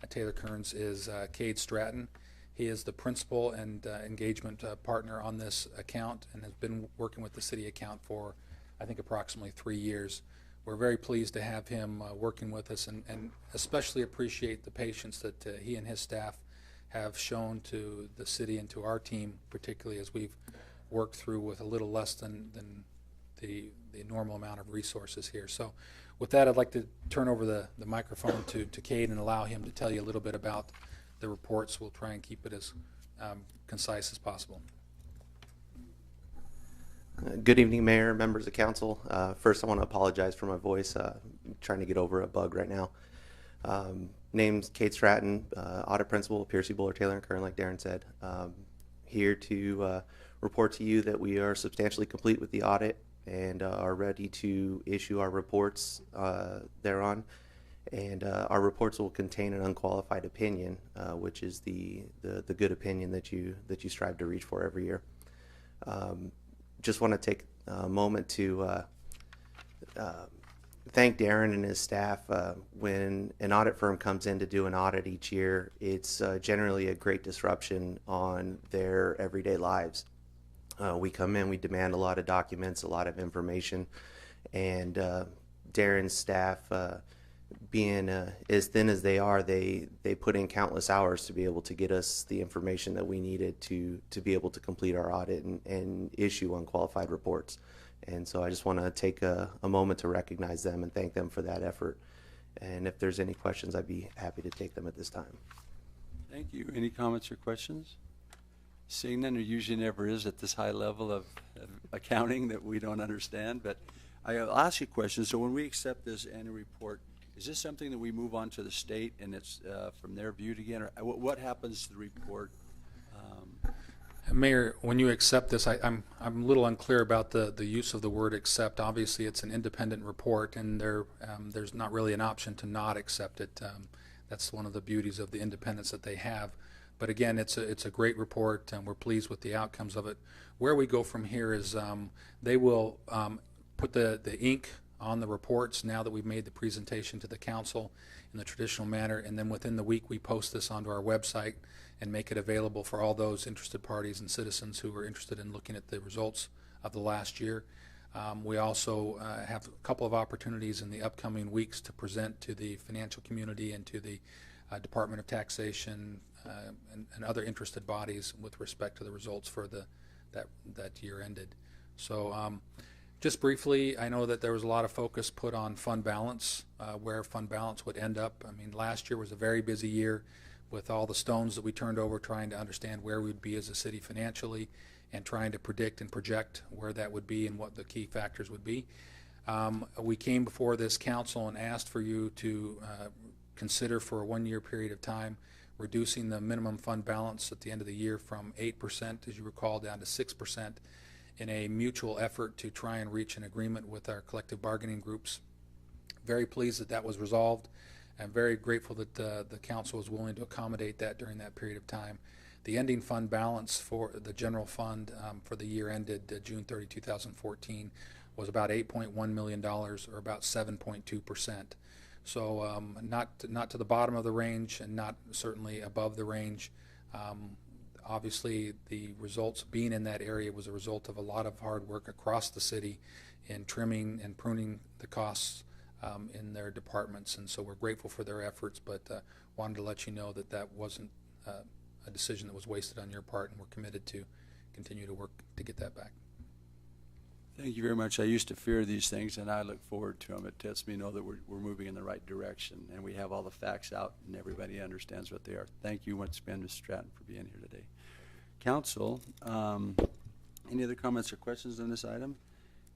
Taylor Kearns is Cade Stratton. He is the principal and engagement partner on this account and has been working with the city account for, I think, approximately 3 years. We're very pleased to have him working with us and especially appreciate the patience that he and his staff have shown to the city and to our team, particularly as we've worked through with a little less than the normal amount of resources here. So with that, I'd like to turn over the microphone to Cade and allow him to tell you a little bit about the reports. We'll try and keep it as concise as possible. Good evening, Mayor, members of council. First, I want to apologize for my voice. I'm trying to get over a bug right now. Name's Kate Stratton, audit principal at Piercy Buller Taylor and Kern, like Darren said. Here to report to you that we are substantially complete with the audit and are ready to issue our reports thereon. And our reports will contain an unqualified opinion, which is the good opinion that you strive to reach for every year. Just want to take a moment to thank Darren and his staff. When an audit firm comes in to do an audit each year, it's generally a great disruption on their everyday lives. We come in, we demand a lot of documents, a lot of information, and Darren's staff, being as thin as they are, they put in countless hours to be able to get us the information that we needed to be able to complete our audit and issue unqualified reports. And so I just want to take a moment to recognize them and thank them for that effort. And if there's any questions, I'd be happy to take them at this time. Thank you. Any comments or questions? Seeing none, there usually never is at this high level of accounting that we don't understand. But I'll ask you a question. So when we accept this annual report, is this something that we move on to the state and it's from their viewed again? Or what happens to the report? Mayor, when you accept this, I'm a little unclear about the use of the word accept. Obviously, it's an independent report, and there's not really an option to not accept it. That's one of the beauties of the independence that they have. But again, it's a great report, and we're pleased with the outcomes of it. Where we go from here is they will put the ink on the reports now that we've made the presentation to the council in the traditional manner, and then within the week we post this onto our website and make it available for all those interested parties and citizens who are interested in looking at the results of the last year. We also have a couple of opportunities in the upcoming weeks to present to the financial community and to the Department of Taxation and other interested bodies with respect to the results for that year ended. So just briefly, I know that there was a lot of focus put on fund balance, where fund balance would end up. I mean, last year was a very busy year with all the stones that we turned over trying to understand where we'd be as a city financially and trying to predict and project where that would be and what the key factors would be. We came before this council and asked for you to consider for a one-year period of time reducing the minimum fund balance at the end of the year from 8%, as you recall, down to 6% in a mutual effort to try and reach an agreement with our collective bargaining groups. Very pleased that that was resolved. I'm very grateful that the council was willing to accommodate that during that period of time. The ending fund balance for the general fund for the year ended June 30, 2014 was about $8.1 million, or about 7.2%. So not to the bottom of the range and not certainly above the range. Obviously, the results being in that area was a result of a lot of hard work across the city in trimming and pruning the costs in their departments, and so we're grateful for their efforts, but wanted to let you know that that wasn't a decision that was wasted on your part, and we're committed to continue to work to get that back. Thank you very much. I used to fear these things, and I look forward to them. It lets me know that we're moving in the right direction, and we have all the facts out, and everybody understands what they are. Thank you once again, Ms. Stratton, for being here today. Council, any other comments or questions on this item?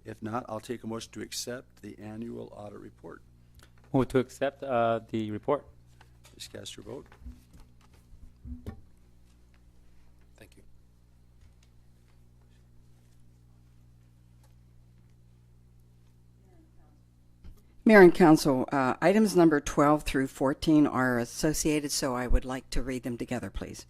If not, I'll take a motion to accept the annual audit report. Move to accept the report. Please cast your vote. Thank you. Mayor and Council, items number 12 through 14 are associated, so I would like to read them together, please.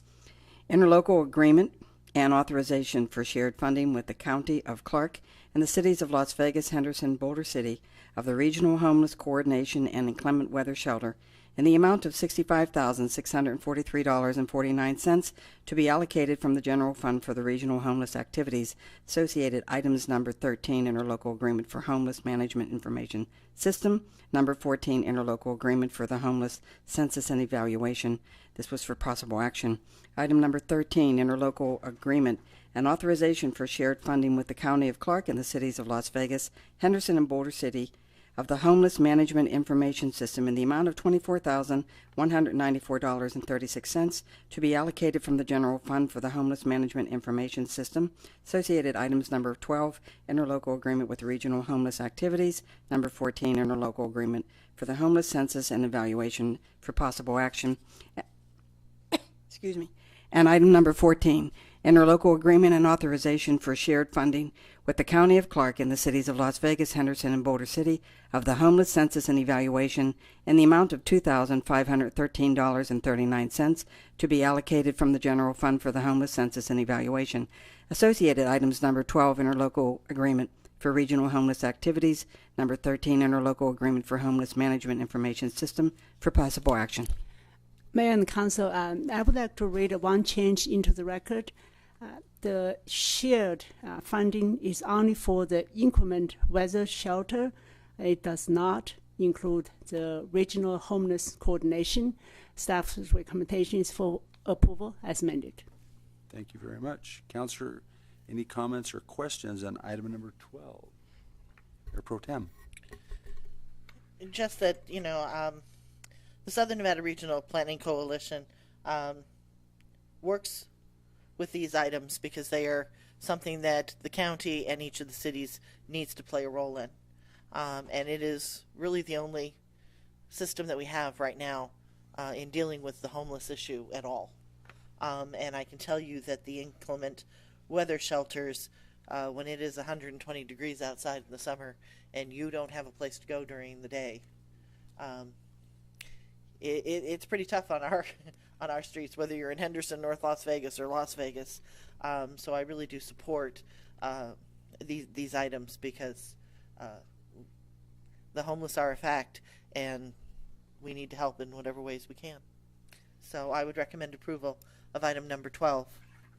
Interlocal agreement and authorization for shared funding with the County of Clark and the cities of Las Vegas, Henderson, Boulder City of the Regional Homeless Coordination and Inclement Weather Shelter in the amount of $65,643.49 to be allocated from the General Fund for the Regional Homeless Activities. Associated items number 13, Interlocal Agreement for Homeless Management Information System. Number 14, Interlocal Agreement for the Homeless Census and Evaluation. This was for possible action. Item number 13, Interlocal Agreement and authorization for shared funding with the County of Clark and the cities of Las Vegas, Henderson, and Boulder City of the Homeless Management Information System in the amount of $24,194.36 to be allocated from the General Fund for the Homeless Management Information System. Associated items number 12, interlocal agreement with regional homeless activities. Number 14, interlocal agreement for the homeless census and evaluation for possible action. Excuse me. And item number 14, interlocal agreement and authorization for shared funding with the County of Clark and the cities of Las Vegas, Henderson, and Boulder City of the homeless census and evaluation in the amount of $2,513.39 to be allocated from the General Fund for the Homeless Census and Evaluation. Associated items number 12, interlocal agreement for regional homeless activities. Number 13, interlocal agreement for homeless management information system for possible action. Mayor and Council, I would like to read one change into the record. The shared funding is only for the increment weather shelter. It does not include the regional homeless coordination. Staff's recommendation is for approval as amended. Thank you very much. Councilor, any comments or questions on item number 12? Mayor Pro Tem. Just that, the Southern Nevada Regional Planning Coalition works with these items because they are something that the county and each of the cities needs to play a role in. And it is really the only system that we have right now in dealing with the homeless issue at all. And I can tell you that the inclement weather shelters, when it is 120 degrees outside in the summer and you don't have a place to go during the day, it's pretty tough on our on our streets, whether you're in Henderson, North Las Vegas, or Las Vegas. So I really do support these items because the homeless are a fact, and we need to help in whatever ways we can. So I would recommend approval of item number 12.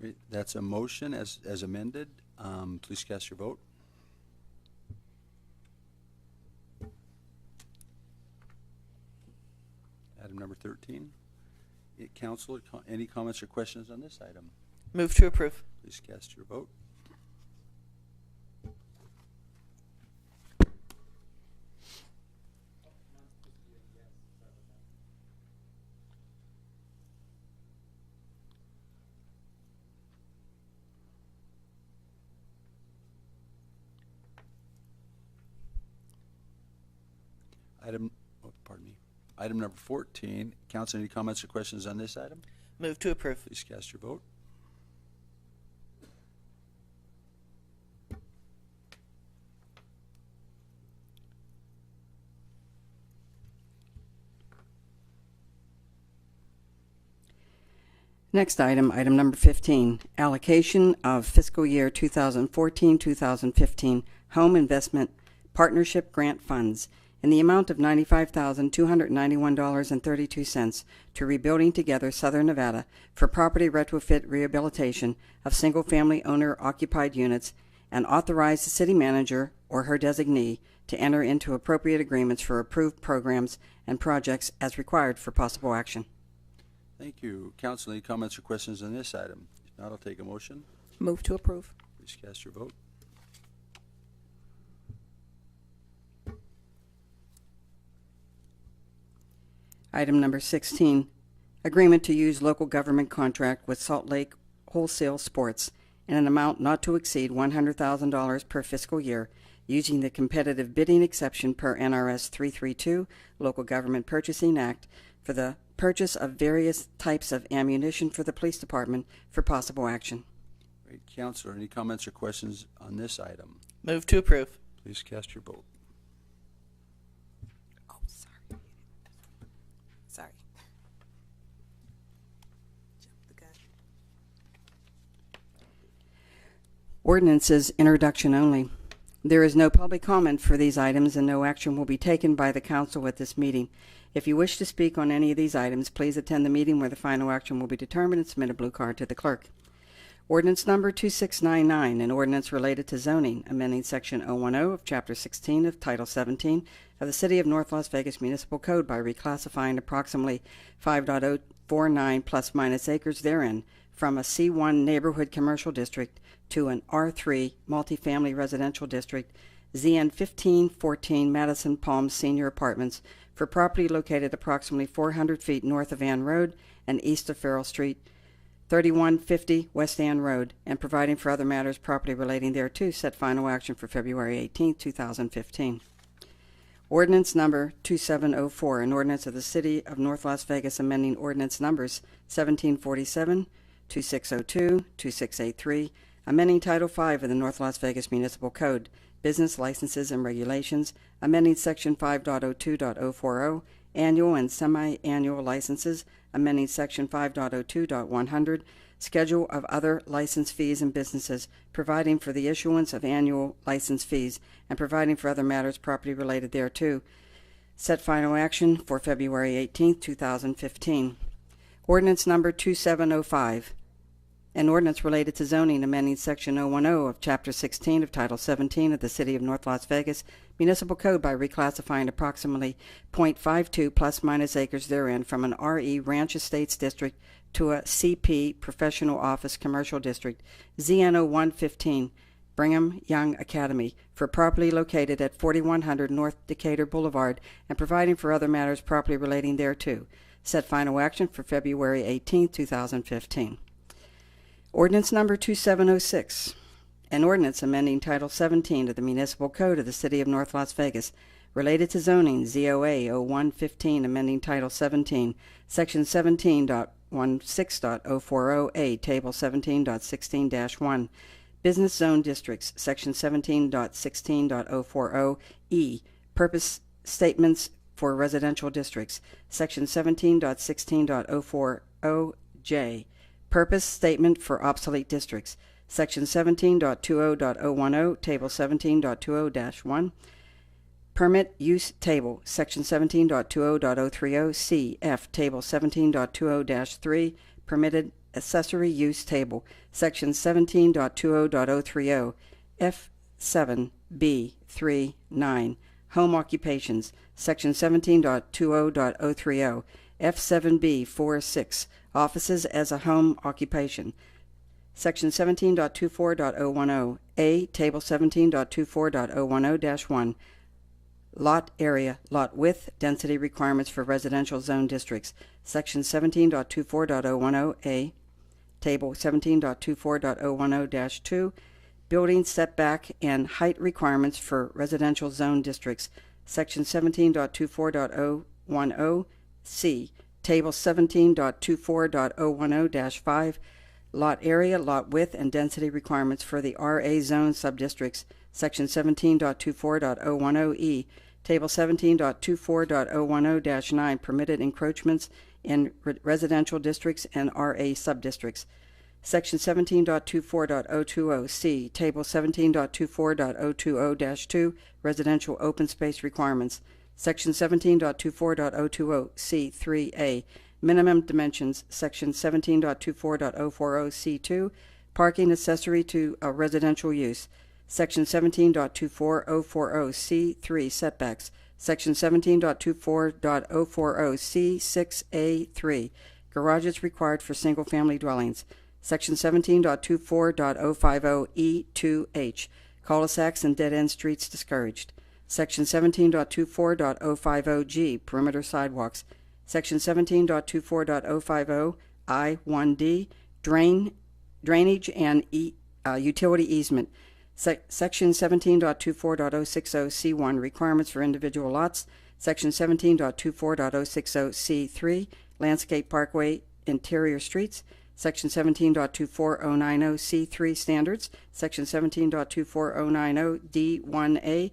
Great. That's a motion as amended. Please cast your vote. Item number 13. Council, any comments or questions on this item? Move to approve. Please cast your vote. Item number 14. Council, any comments or questions on this item? Move to approve. Please cast your vote. Next item, item number 15, allocation of fiscal year 2014-2015 home investment partnership grant funds in the amount of $95,291.32 to Rebuilding Together Southern Nevada for property retrofit rehabilitation of single-family owner-occupied units, and authorize the city manager or her designee to enter into appropriate agreements for approved programs and projects as required for possible action. Thank you. Council, any comments or questions on this item? If not, I'll take a motion. Move to approve. Please cast your vote. Item number 16, agreement to use local government contract with Salt Lake Wholesale Sports in an amount not to exceed $100,000 per fiscal year, using the competitive bidding exception per NRS 332, Local Government Purchasing Act, for the purchase of various types of ammunition for the police department for possible action. Great. Councilor, any comments or questions on this item? Move to approve. Please cast your vote. Oh, sorry. Sorry. Jumped the gun. Ordinances, introduction only. There is no public comment for these items, and no action will be taken by the council at this meeting. If you wish to speak on any of these items, please attend the meeting where the final action will be determined and submit a blue card to the clerk. Ordinance number 2699, an ordinance related to zoning, amending Section 010 of Chapter 16 of Title 17 of the City of North Las Vegas Municipal Code by reclassifying approximately 5.049 plus minus acres therein from a C1 neighborhood commercial district to an R3 multifamily residential district, ZN 1514 Madison Palms Senior Apartments for property located approximately 400 feet north of Ann Road and east of Farrell Street, 3150 West Ann Road, and providing for other matters property relating thereto. Set final action for February 18, 2015. Ordinance number 2704, an ordinance of the City of North Las Vegas amending ordinance numbers 1747, 2602, 2683, amending Title V of the North Las Vegas Municipal Code, Business Licenses and Regulations, amending Section 5.02.040, Annual and Semi-Annual Licenses, amending Section 5.02.100, Schedule of Other License Fees and Businesses, providing for the issuance of annual license fees, and providing for other matters property related thereto. Set final action for February 18, 2015. Ordinance number 2705, an ordinance related to zoning amending Section 010 of Chapter 16 of Title 17 of the City of North Las Vegas Municipal Code by reclassifying approximately .52 plus minus acres therein from an RE Ranch Estates District to a CP Professional Office Commercial District, ZN 0115, Brigham Young Academy, for property located at 4100 North Decatur Boulevard, and providing for other matters properly relating thereto. Set final action for February 18, 2015. Ordinance number 2706, an ordinance amending Title 17 of the Municipal Code of the City of North Las Vegas related to zoning, ZOA 0115, amending Title 17, Section 17.16.040A, Table 17.16-1, Business Zone Districts, Section 17.16.040E, Purpose Statements for Residential Districts, Section 17.16.040J, Purpose Statement for Obsolete Districts, Section 17.20.010, Table 17.20-1, Permit Use Table, Section 17.20.030, C.F., Table 17.20-3, Permitted Accessory Use Table, Section 17.20.030, F7B3-9, Home Occupations, Section 17.20.030, F7B4-6, Offices as a Home Occupation, Section 17.24.010, A, Table 17.24.010-1, Lot Area, Lot Width, Density Requirements for Residential Zone Districts, Section 17.24.010A, Table 17.24.010-2, Building Setback and Height Requirements for Residential Zone Districts, Section 17.24.010C, Table 17.24.010-5, Lot Area, Lot Width, and Density Requirements for the RA Zone Subdistricts, Section 17.24.010E, Table 17.24.010-9, Permitted Encroachments in Residential Districts and RA Subdistricts, Section 17.24.020C, Table 17.24.020-2, Residential Open Space Requirements, Section 17.24.020C3A, Minimum Dimensions, Section 17.24.040C2, Parking Accessory to a Residential Use, Section 17.24.040C3, Setbacks, Section 17.24.040C6A3, Garages required for single-family dwellings, Section 17.24.050E2H, Cul-de-sacs and dead-end streets discouraged, Section 17.24.050G, Perimeter Sidewalks, Section 17.24.050 I1D, Drainage and Utility Easement, Section 17.24.060 C1, Requirements for Individual Lots, Section 17.24.060 C3, Landscape Parkway Interior Streets, Section 17.24090 C3, Standards, Section 17.24090 D1A,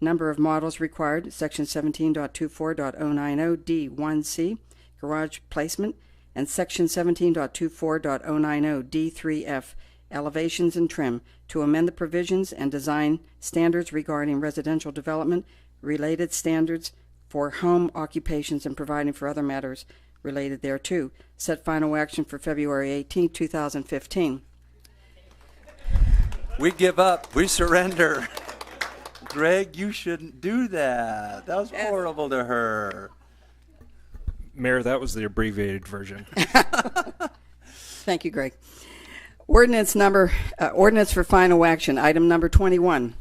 Number of models required, Section 17.24.090 D1C, Garage Placement, and Section 17.24.090 D3F, Elevations and Trim, to amend the provisions and design standards regarding residential development, related standards for home occupations, and providing for other matters related thereto. Set final action for February 18, 2015. We give up. We surrender. Greg, you shouldn't do that. That was horrible to her. Mayor, that was the abbreviated version. Thank you, Greg. Ordinance for final action, item number 21.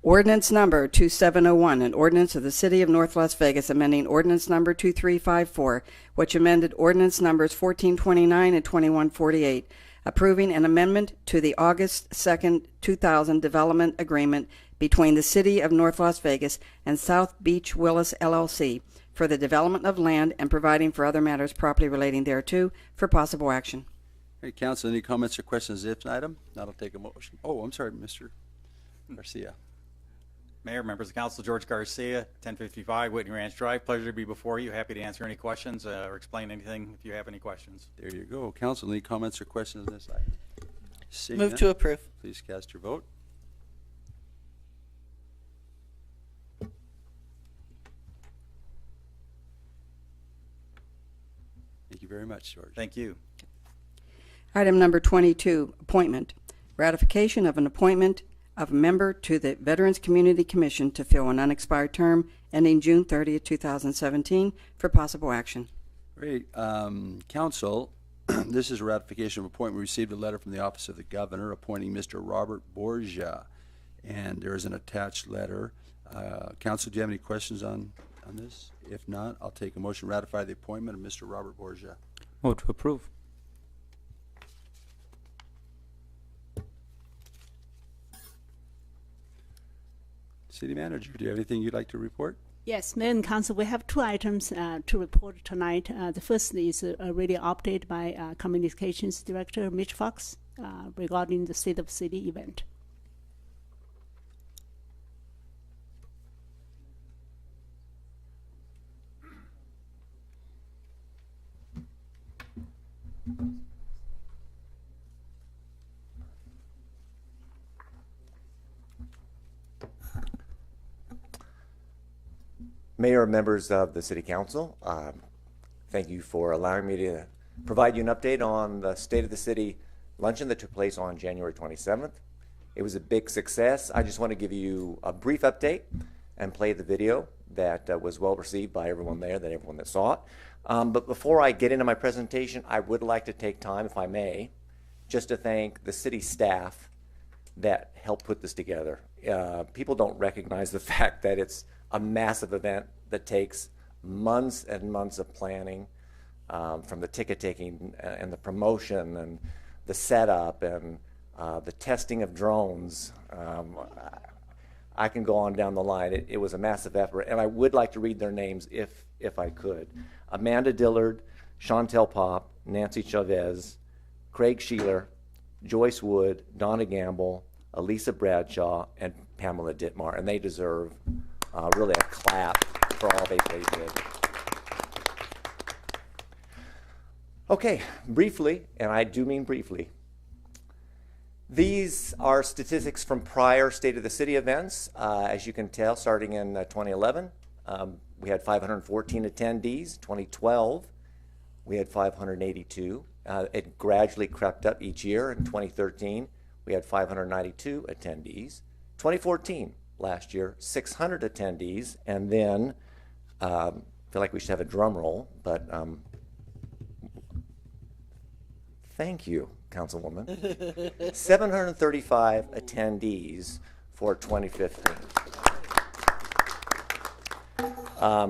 Ordinance number 2701, an ordinance of the City of North Las Vegas amending ordinance number 2354, which amended ordinance numbers 1429 and 2148, approving an amendment to the August 2nd, 2000 development agreement between the City of North Las Vegas and South Beach Willis LLC for the development of land and providing for other matters properly relating thereto for possible action. Hey, council, any comments or questions on this item? Not, I'll take a motion. Oh, I'm sorry, Mr. Garcia. Mayor, members of council, George Garcia, 1055 Whitney Ranch Drive. Pleasure to be before you. Happy to answer any questions or explain anything if you have any questions. There you go. Council, any comments or questions on this item? Seeing Move none, to approve. Please cast your vote. Thank you very much, George. Thank you. Item number 22, appointment. Ratification of an appointment of a member to the Veterans Community Commission to fill an unexpired term ending June 30th, 2017 for possible action. Great. Council, this is a ratification of appointment. We received a letter from the Office of the Governor appointing Mr. Robert Borgia, and there is an attached letter. Council, do you have any questions on this? If not, I'll take a motion to ratify the appointment of Mr. Robert Borgia. Move to approve. City Manager, do you have anything you'd like to report? Yes, Mayor and Council, we have two items to report tonight. The first is a radio update by Communications Director Mitch Fox regarding the State of City event. Mayor and members of the City Council, thank you for allowing me to provide you an update on the State of the City luncheon that took place on January 27th. It was a big success. I just want to give you a brief update and play the video that was well received by everyone there, everyone that saw it. But before I get into my presentation, I would like to take time, if I may, just to thank the city staff that helped put this together. People don't recognize the fact that it's a massive event that takes months and months of planning, from the ticket taking and the promotion and the setup and the testing of drones. I can go on down the line. It was a massive effort, and I would like to read their names if I could. Amanda Dillard, Chantel Pop, Nancy Chavez, Craig Sheeler, Joyce Wood, Donna Gamble, Elisa Bradshaw, and Pamela Dittmar, and they deserve really a clap for all they did. Okay, briefly, and I do mean briefly, these are statistics from prior State of the City events. As you can tell, starting in 2011, we had 514 attendees. 2012, we had 582. It gradually crept up each year. In 2013, we had 592 attendees. 2014, last year, 600 attendees. And then, I feel like we should have a drum roll, but thank you, Councilwoman. 735 attendees for 2015.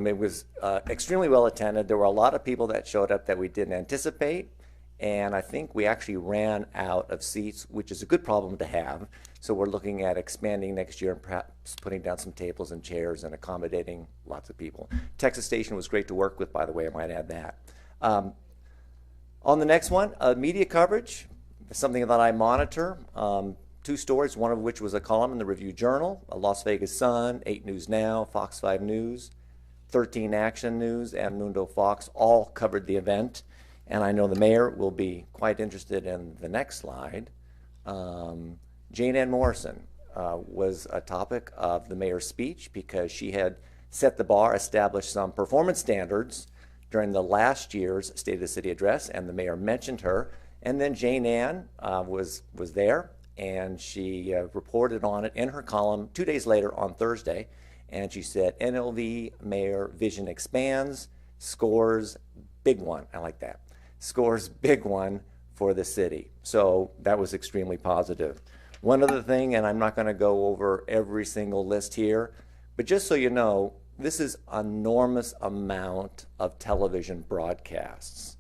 It was extremely well attended. There were a lot of people that showed up that we didn't anticipate, and I think we actually ran out of seats, which is a good problem to have. So we're looking at expanding next year and perhaps putting down some tables and chairs and accommodating lots of people. Texas Station was great to work with, by the way, I might add that. On the next one, media coverage, something that I monitor. 2 stories, one of which was a column in the Review Journal, a Las Vegas Sun, 8 News Now, Fox 5 News, 13 Action News, and Mundo Fox all covered the event. And I know the mayor will be quite interested in the next slide. Jane Ann Morrison was a topic of the mayor's speech because she had set the bar, established some performance standards during the last year's State of the City address, and the mayor mentioned her. And then Jane Ann was there, and she reported on it in her column 2 days later on Thursday, and she said, NLV Mayor Vision expands, scores big one. I like that. Scores big one for the city. So that was extremely positive. One other thing, and I'm not going to go over every single list here, but just so you know, this is an enormous amount of television broadcasts.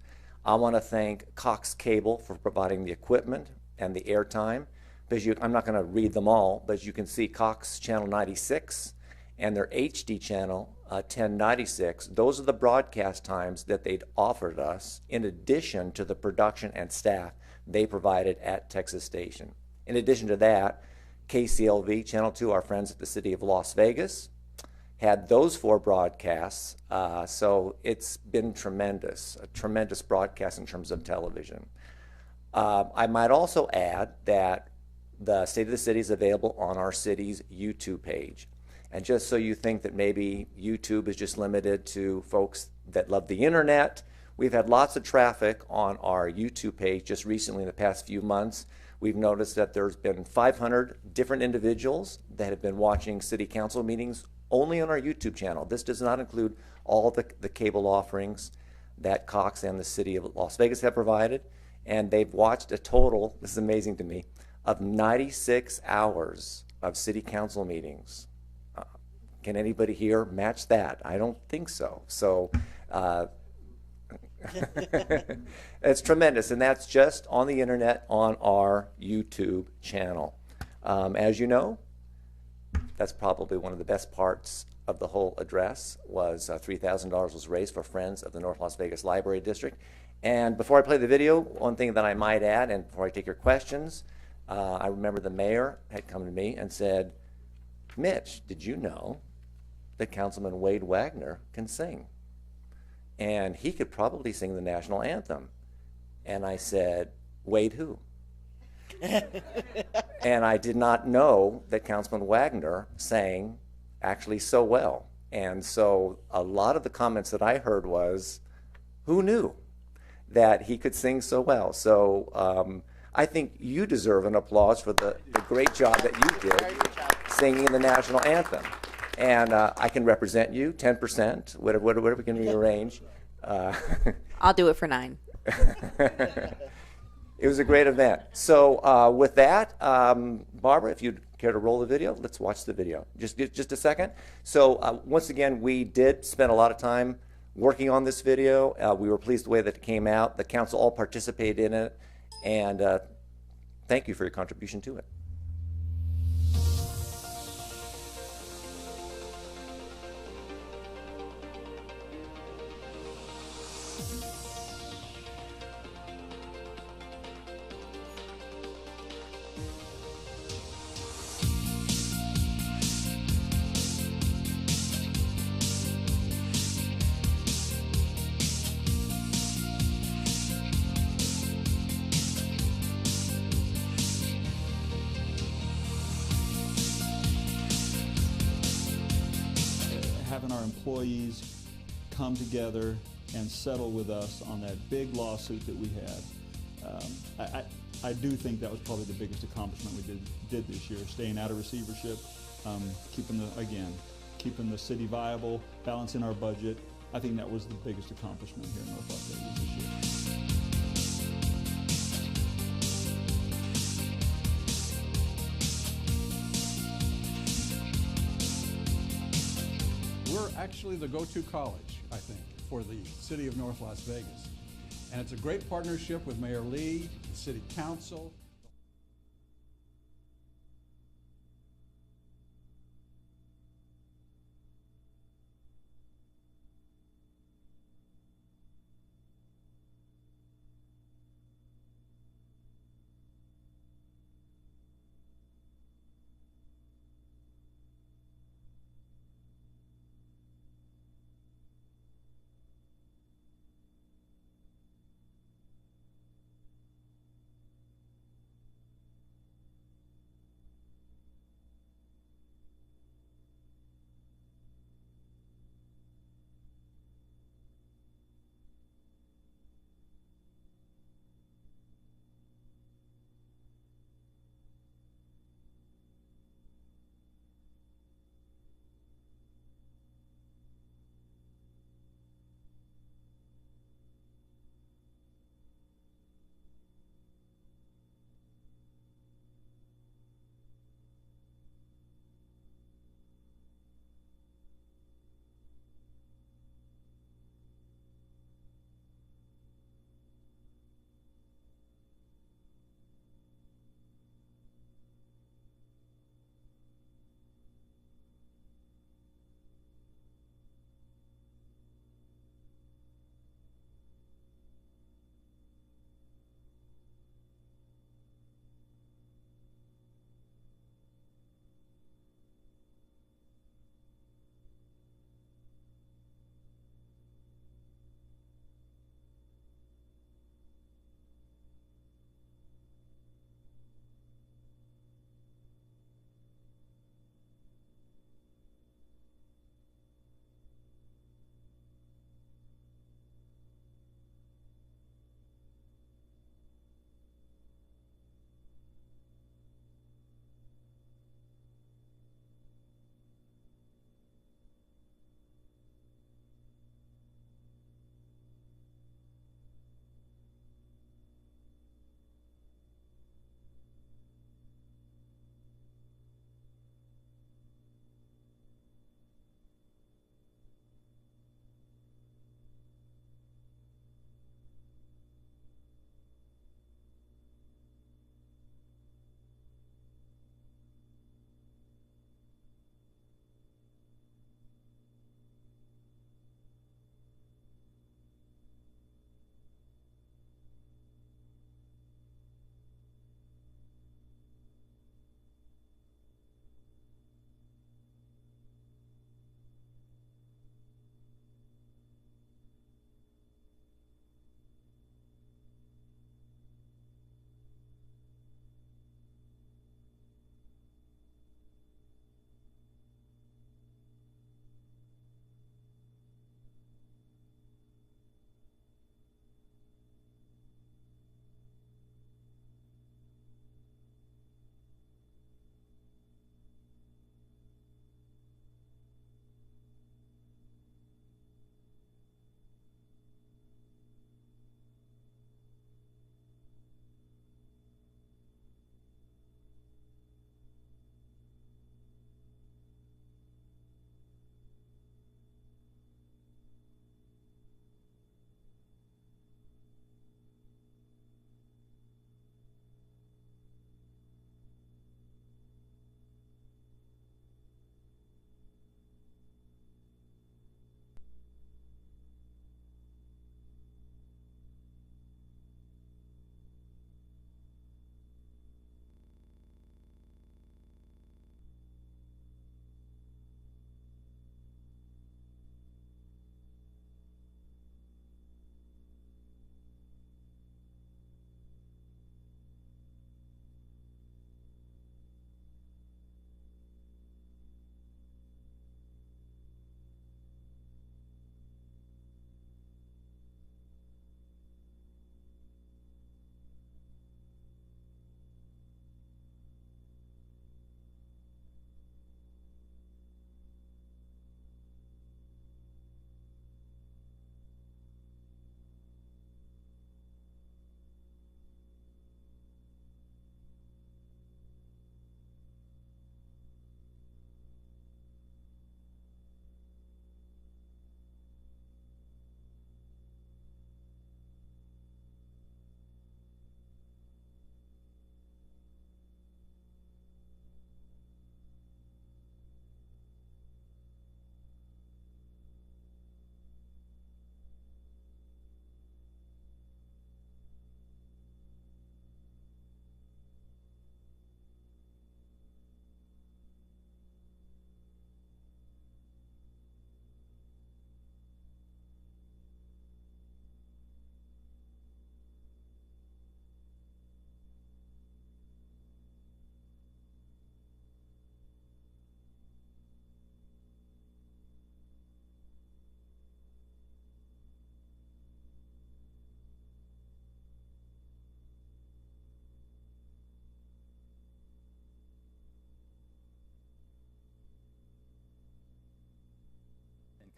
I want to thank Cox Cable for providing the equipment and the airtime. I'm not going to read them all, but you can see Cox Channel 96 and their HD channel 1096. Those are the broadcast times that they'd offered us in addition to the production and staff they provided at Texas Station. In addition to that, KCLV Channel 2, our friends at the City of Las Vegas, had those 4 broadcasts. So it's been tremendous, a tremendous broadcast in terms of television. I might also add that the State of the City is available on our city's YouTube page. And just so you think that maybe YouTube is just limited to folks that love the internet, we've had lots of traffic on our YouTube page just recently in the past few months. We've noticed that there's been 500 different individuals that have been watching city council meetings only on our YouTube channel. This does not include all the cable offerings that Cox and the City of Las Vegas have provided. And they've watched a total, this is amazing to me, of 96 hours of city council meetings. Can anybody here match that? I don't think so. So it's tremendous, and that's just on the internet on our YouTube channel. As you know, that's probably one of the best parts of the whole address was $3,000 was raised for Friends of the North Las Vegas Library District. And before I play the video, one thing that I might add, and before I take your questions, I remember the mayor had come to me and said, Mitch, did you know that Councilman Wade Wagner can sing? And he could probably sing the national anthem. And I said, Wade who? And I did not know that Councilman Wagner sang actually so well. And so a lot of the comments that I heard was, who knew that he could sing so well? So I think you deserve an applause for the great job that you did singing the national anthem. And I can represent you, 10%, whatever we can rearrange. I'll do it for 9. It was a great event. So with that, Barbara, if you'd care to roll the video, let's watch the video. Just a second. So once again, we did spend a lot of time working on this video. We were pleased the way that it came out. The council all participated in it. And thank you for your contribution to it. Having our employees come together and settle with us on that big lawsuit that we had. I do think that was probably the biggest accomplishment we did this year, staying out of receivership, keeping the city viable, balancing our budget. I think that was the biggest accomplishment here in North Las Vegas this year. We're actually the go-to college, I think, for the city of North Las Vegas. And it's a great partnership with Mayor Lee, the city council.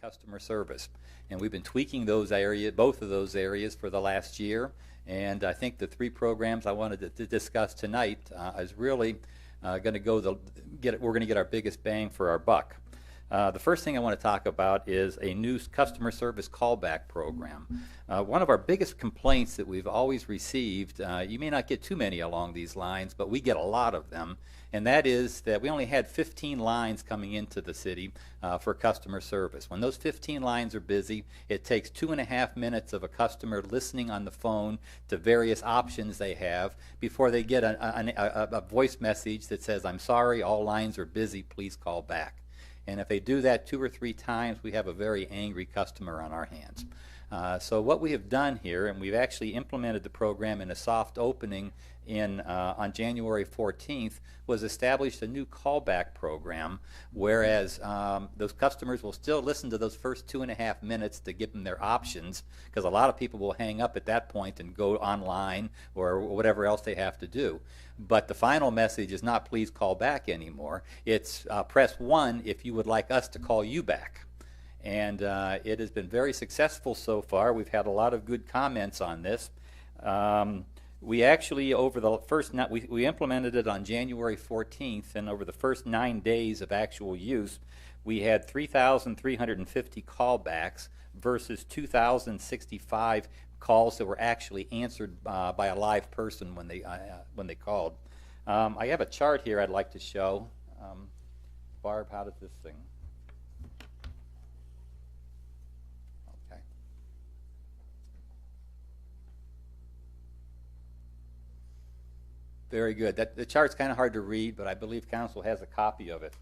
customer service. And we've been tweaking both of those areas for the last year. And I think the three programs I wanted to discuss tonight is really going to we're going to get our biggest bang for our buck. The first thing I want to talk about is a new customer service callback program. One of our biggest complaints that we've always received, you may not get too many along these lines, but we get a lot of them, and that is that we only had 15 lines coming into the city for customer service. When those 15 lines are busy, it takes 2.5 minutes of a customer listening on the phone to various options they have before they get a voice message that says, "I'm sorry, all lines are busy, please call back." And if they do that 2 or 3 times, we have a very angry customer on our hands. So what we have done here, and we've actually implemented the program in a soft opening on January 14th, was established a new callback program, whereas those customers will still listen to those first 2.5 minutes to give them their options, because a lot of people will hang up at that point and go online or whatever else they have to do. But the final message is not "please call back" anymore. It's press 1 if you would like us to call you back. And it has been very successful so far. We've had a lot of good comments on this. We actually, over the first, we implemented it on January 14th, and over the first 9 days of actual use, we had 3,350 callbacks versus 2,065 calls that were actually answered by a live person when they called. I have a chart here I'd like to show. Barb, how does this thing? Okay. Very good. The chart's kind of hard to read, but I believe council has a copy of it.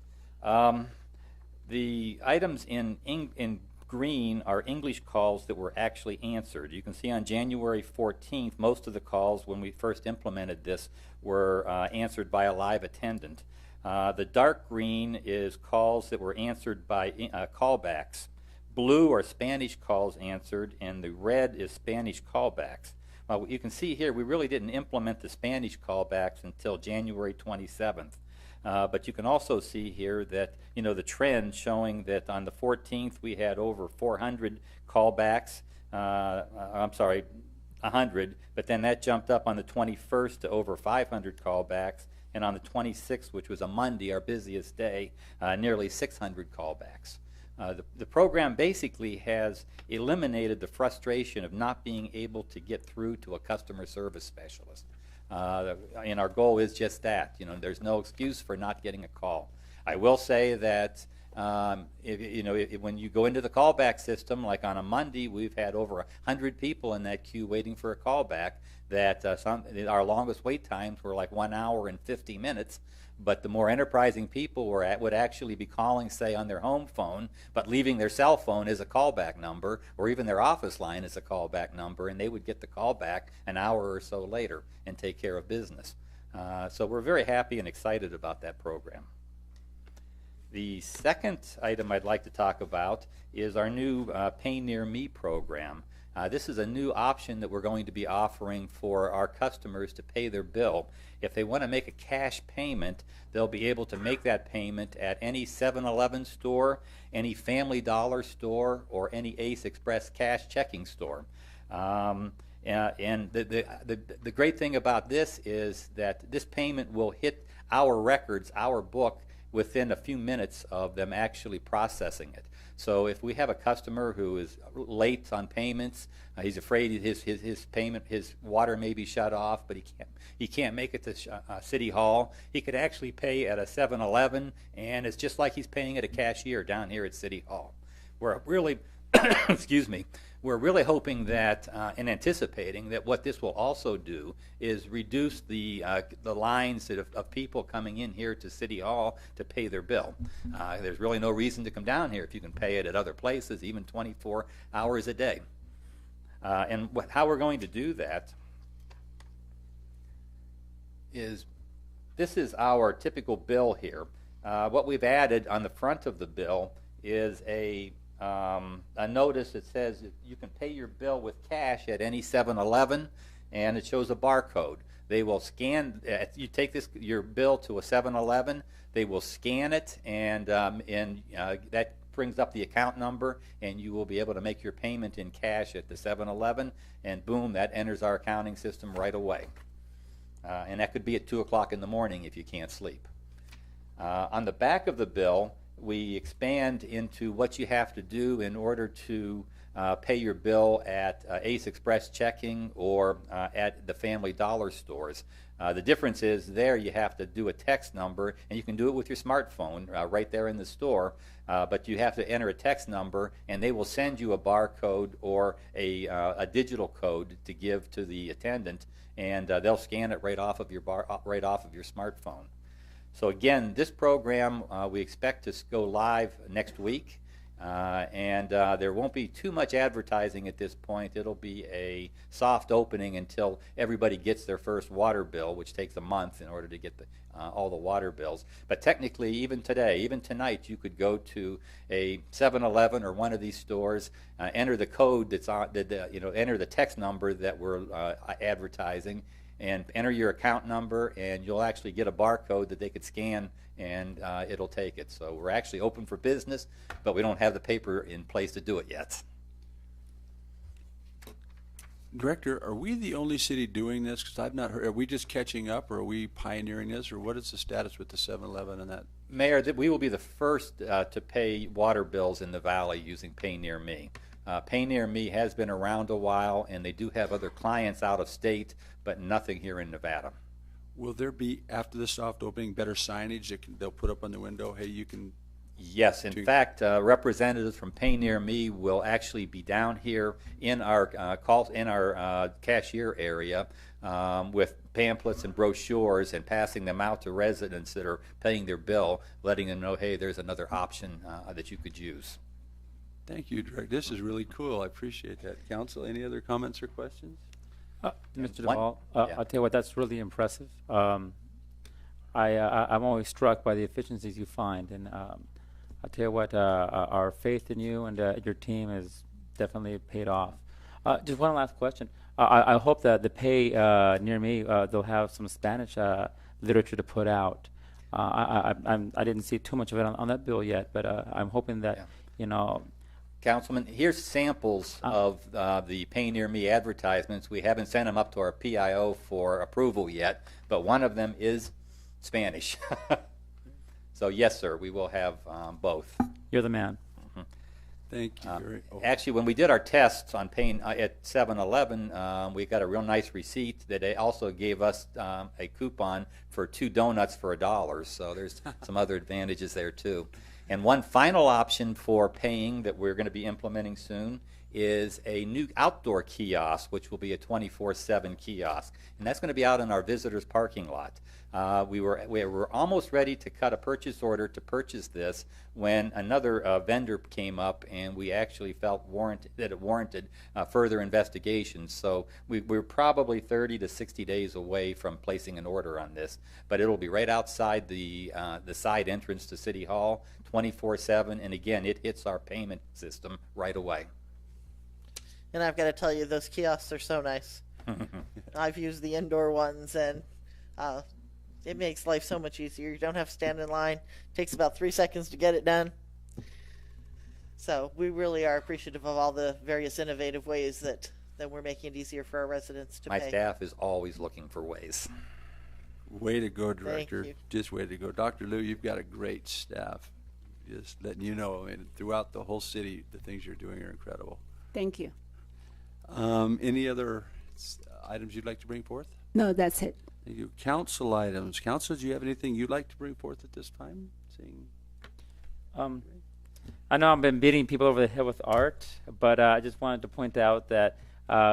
The items in green are English calls that were actually answered. You can see on January 14th, most of the calls when we first implemented this were answered by a live attendant. The dark green is calls that were answered by callbacks. Blue are Spanish calls answered, and the red is Spanish callbacks. Well, you can see here we really didn't implement the Spanish callbacks until January 27th. But you can also see here that, the trend showing that on the 14th we had over 400 callbacks. I'm sorry, 100, but then that jumped up on the 21st to over 500 callbacks, and on the 26th, which was a Monday, our busiest day, nearly 600 callbacks. The program basically has eliminated the frustration of not being able to get through to a customer service specialist. And our goal is just that. There's no excuse for not getting a call. I will say that when you go into the callback system, like on a Monday, we've had over 100 people in that queue waiting for a callback. That our longest wait times were like 1 hour and 50 minutes. But the more enterprising people would actually be calling, say, on their home phone, but leaving their cell phone as a callback number, or even their office line as a callback number, and they would get the callback an hour or so later and take care of business. So we're very happy and excited about that program. The second item I'd like to talk about is our new Pay Near Me program. This is a new option that we're going to be offering for our customers to pay their bill. If they want to make a cash payment, they'll be able to make that payment at any 7-Eleven store, any Family Dollar store, or any Ace Express cash checking store. And the great thing about this is that this payment will hit our records, our book, within a few minutes of them actually processing it. So if we have a customer who is late on payments, he's afraid his payment, his water may be shut off, but he can't make it to City Hall, he could actually pay at a 7-Eleven, and it's just like he's paying at a cashier down here at City Hall. We're really, excuse me, we're really hoping that and anticipating that what this will also do is reduce the lines of people coming in here to City Hall to pay their bill. There's really no reason to come down here if you can pay it at other places, even 24 hours a day. And how we're going to do that is, this is our typical bill here. What we've added on the front of the bill is a notice that says you can pay your bill with cash at any 7-Eleven, and it shows a barcode. They will scan, you take your bill to a 7-Eleven, they will scan it, and that brings up the account number, and you will be able to make your payment in cash at the 7-Eleven, and boom, that enters our accounting system right away. And that could be at 2 o'clock in the morning if you can't sleep. On the back of the bill, we expand into what you have to do in order to pay your bill at Ace Express Checking or at the Family Dollar stores. The difference is there you have to do a text number, and you can do it with your smartphone right there in the store, but you have to enter a text number, and they will send you a barcode or a digital code to give to the attendant, and they'll scan it right off of your smartphone. So again, this program we expect to go live next week. And there won't be too much advertising at this point. It'll be a soft opening until everybody gets their first water bill, which takes a month in order to get all the water bills. But technically, even today, even tonight, you could go to a 7-Eleven or one of these stores, enter the code that's on, enter the text number that we're advertising, and enter your account number, and you'll actually get a barcode that they could scan, and it'll take it. So we're actually open for business, but we don't have the paper in place to do it yet. Director, are we the only city doing this? Because I've not heard. Are we just catching up, or are we pioneering this, or what is the status with the 7-Eleven and that? Mayor, we will be the first to pay water bills in the valley using Pay Near Me. Pay Near Me has been around a while, and they do have other clients out of state, but nothing here in Nevada. Will there be, after the soft opening, better signage that they'll put up on the window? Hey, you can. Yes, in fact, representatives from Pay Near Me will actually be down here in our cashier area with pamphlets and brochures and passing them out to residents that are paying their bill, letting them know, hey, there's another option that you could use. Thank you, Director. This is really cool. I appreciate that. Council, any other comments or questions? Mr. Duvall, I'll tell you what, that's really impressive. I'm always struck by the efficiencies you find, and I'll tell you what, our faith in you and your team has definitely paid off. Just one last question. I hope that the Pay Near Me, they'll have some Spanish literature to put out. I didn't see too much of it on that bill yet, but I'm hoping that, Councilman, here's samples of the Pay Near Me advertisements. We haven't sent them up to our PIO for approval yet, but one of them is Spanish. So yes, sir, we will have both. You're the man. Mm-hmm. Thank you. Actually, when we did our tests on paying at 7-Eleven, we got a real nice receipt that they also gave us a coupon for 2 donuts for $1. So there's some other advantages there too. And one final option for paying that we're going to be implementing soon is a new outdoor kiosk, which will be a 24/7 kiosk, and that's going to be out in our visitors parking lot. We were almost ready to cut a purchase order to purchase this when another vendor came up, and we actually felt that it warranted further investigation. So we're probably 30 to 60 days away from placing an order on this, but it'll be right outside the side entrance to City Hall, 24/7, and again, it hits our payment system right away. And I've got to tell you, those kiosks are so nice. I've used the indoor ones, and it makes life so much easier. You don't have to stand in line. It takes about 3 seconds to get it done. So we really are appreciative of all the various innovative ways that we're making it easier for our residents to pay. My staff is always looking for ways. Way to go, Director. Thank you. Just way to go. Dr. Liu, you've got a great staff. Just letting you know, I mean, throughout the whole city, the things you're doing are incredible. Thank you. Any other items you'd like to bring forth? No, that's it. Thank you. Council items. Council, do you have anything you'd like to bring forth at this time? I know I've been beating people over the head with art, but I just wanted to point out that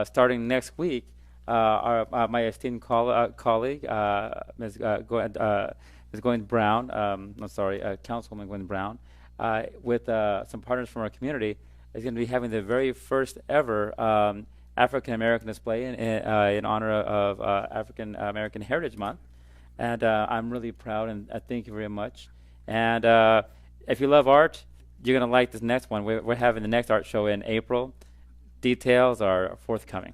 starting next week, my esteemed colleague, Ms. Gwen Brown, Councilwoman Gwen Brown, with some partners from our community, is going to be having the very first ever African American display in honor of African American Heritage Month, and I'm really proud and thank you very much. And if you love art, you're going to like this next one. We're having the next art show in April. Details are forthcoming.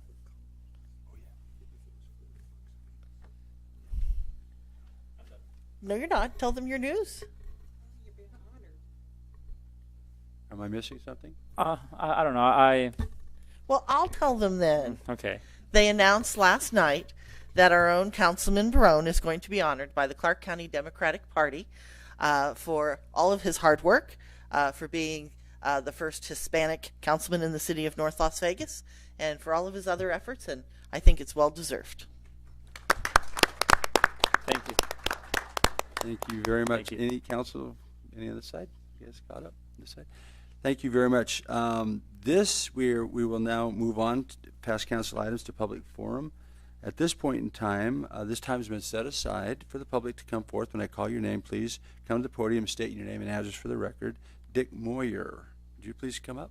No, you're not. Tell them your news. Am I missing something? I don't know. Well, I'll tell them then. Okay. They announced last night that our own Councilman Barone is going to be honored by the Clark County Democratic Party for all of his hard work, for being the first Hispanic councilman in the city of North Las Vegas, and for all of his other efforts, and I think it's well deserved. Thank you. Thank you very much. Any council, any other side? You guys caught up this side? Thank you very much. We will now move on to past council items to public forum. At this point in time, this time has been set aside for the public to come forth. When I call your name, please come to the podium, state your name and address for the record. Dick Moyer, would you please come up?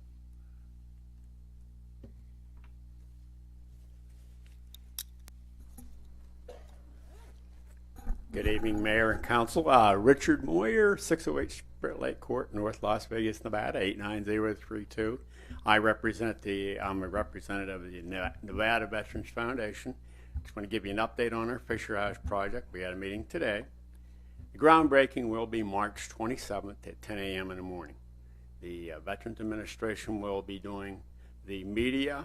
Good evening, Mayor and Council. Richard Moyer, 608 Spirit Lake Court, North Las Vegas, Nevada, 89032. I'm a representative of the Nevada Veterans Foundation. Just want to give you an update on our Fisher House project. We had a meeting today. The groundbreaking will be March 27th at 10 a.m. in the morning. The Veterans Administration will be doing the media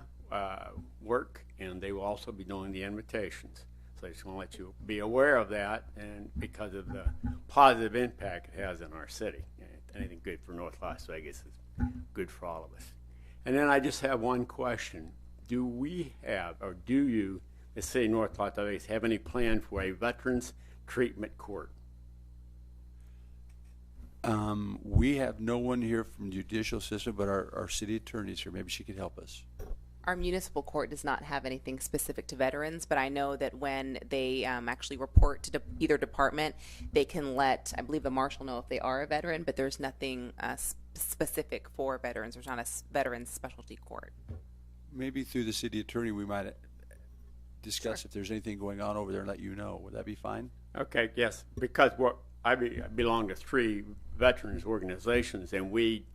work, and they will also be doing the invitations. So I just want to let you be aware of that, and because of the positive impact it has in our city. Anything good for North Las Vegas is good for all of us. And then I just have one question. Do we have, or do you, the city of North Las Vegas, have any plan for a Veterans Treatment Court? We have no one here from the judicial system, but our city attorney's here. Maybe she could help us. Our municipal court does not have anything specific to veterans, but I know that when they actually report to either department, they can let, I believe, the marshal know if they are a veteran, but there's nothing specific for veterans. There's not a veterans specialty court. Maybe through the city attorney we might discuss if there's anything going on over there and let you know. Would that be fine? Okay, yes, because I belong to 3 veterans organizations, and we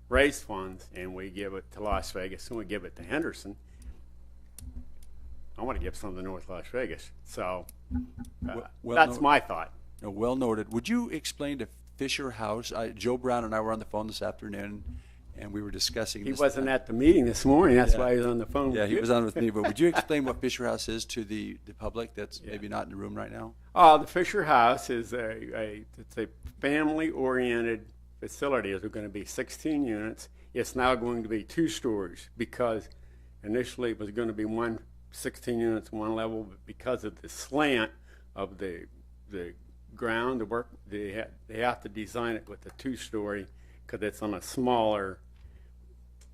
raise funds and we give it to Las Vegas and we give it to Henderson. I want to give some to North Las Vegas. So that's my thought. Well noted. Would you explain to Fisher House? Joe Brown and I were on the phone this afternoon, and we were discussing this. He wasn't at the meeting this morning. That's why he was on the phone. Yeah, he was on with me. But would you explain what Fisher House is to the public that's maybe not in the room right now? The Fisher House is it's a family-oriented facility. Is going to be 16 units. It's now going to be 2 stories because initially it was going to be 16 units, 1 level, but because of the slant of the ground, the work they have to design it with a 2-story because it's on a smaller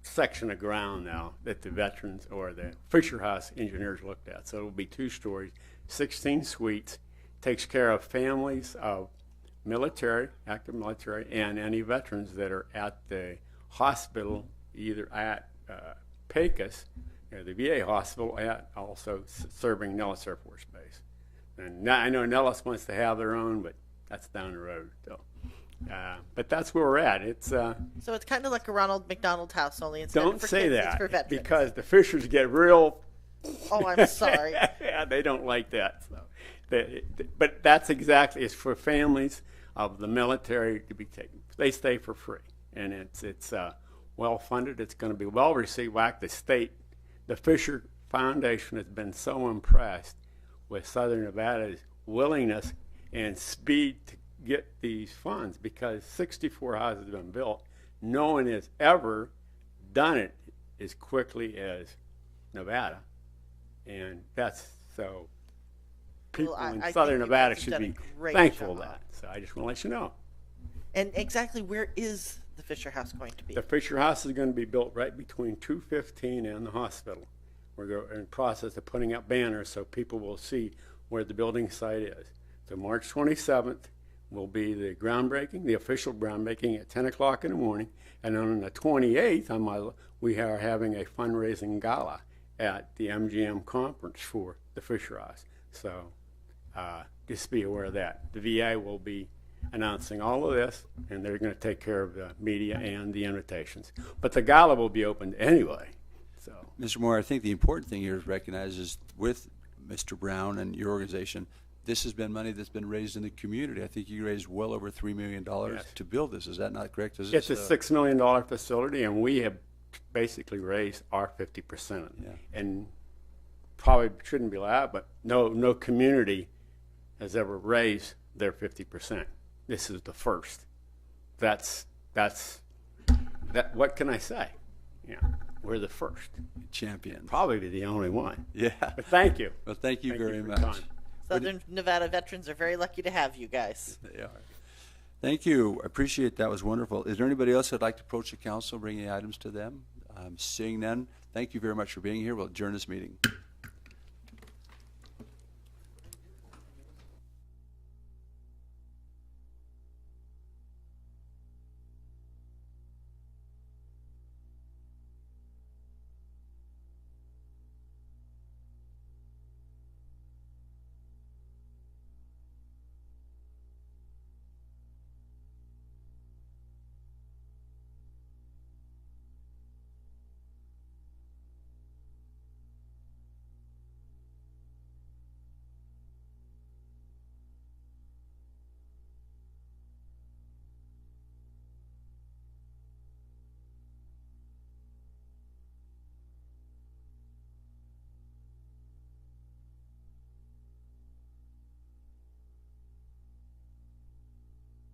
section of ground now that the veterans or the Fisher House engineers looked at. So it will be 2 stories, 16 suites, takes care of families of military, active military, and any veterans that are at the hospital, either at Pecos, the VA hospital, at also serving Nellis Air Force Base. And I know Nellis wants to have their own, but that's down the road. So, but that's where we're at. It's so it's kind of like a Ronald McDonald House, only instead of for kids, it's for veterans. Because the Fishers get real. Oh, I'm sorry. Yeah, they don't like that. So, but that's exactly, it's for families of the military to be taken. They stay for free, and it's well funded. It's going to be well received. Like the state, the Fisher Foundation has been so impressed with Southern Nevada's willingness and speed to get these funds because 64 houses have been built. No one has ever done it as quickly as Nevada, and that's so. People in Southern Nevada should be thankful of that. So I just want to let you know. And exactly where is the Fisher House going to be? The Fisher House is going to be built right between 215 and the hospital. We're in the process of putting up banners so people will see where the building site is. So March 27th will be the groundbreaking, the official groundbreaking at 10 o'clock in the morning. And on the 28th, we are having a fundraising gala at the MGM conference for the Fisher House. So just be aware of that. The VA will be announcing all of this, and they're going to take care of the media and the invitations. But the gala will be open anyway. So, Mr. Moore, I think the important thing here is recognized is with Mr. Brown and your organization, this has been money that's been raised in the community. I think you raised well over $3 million Yes. to build this. Is that not correct? It's a $6 million facility, and we have basically raised our 50%. Yeah. And probably shouldn't be loud, but no community has ever raised their 50%. This is the first. That's what can I say? Yeah, we're the first. Champion. Probably the only one. Yeah. But thank you. Well, thank you very for your much. time. Southern Nevada veterans are very lucky to have you guys. They are. Thank you. I appreciate that. Was wonderful. Is there anybody else that'd like to approach the council, bring any items to them? Seeing none, thank you very much for being here. We'll adjourn this meeting.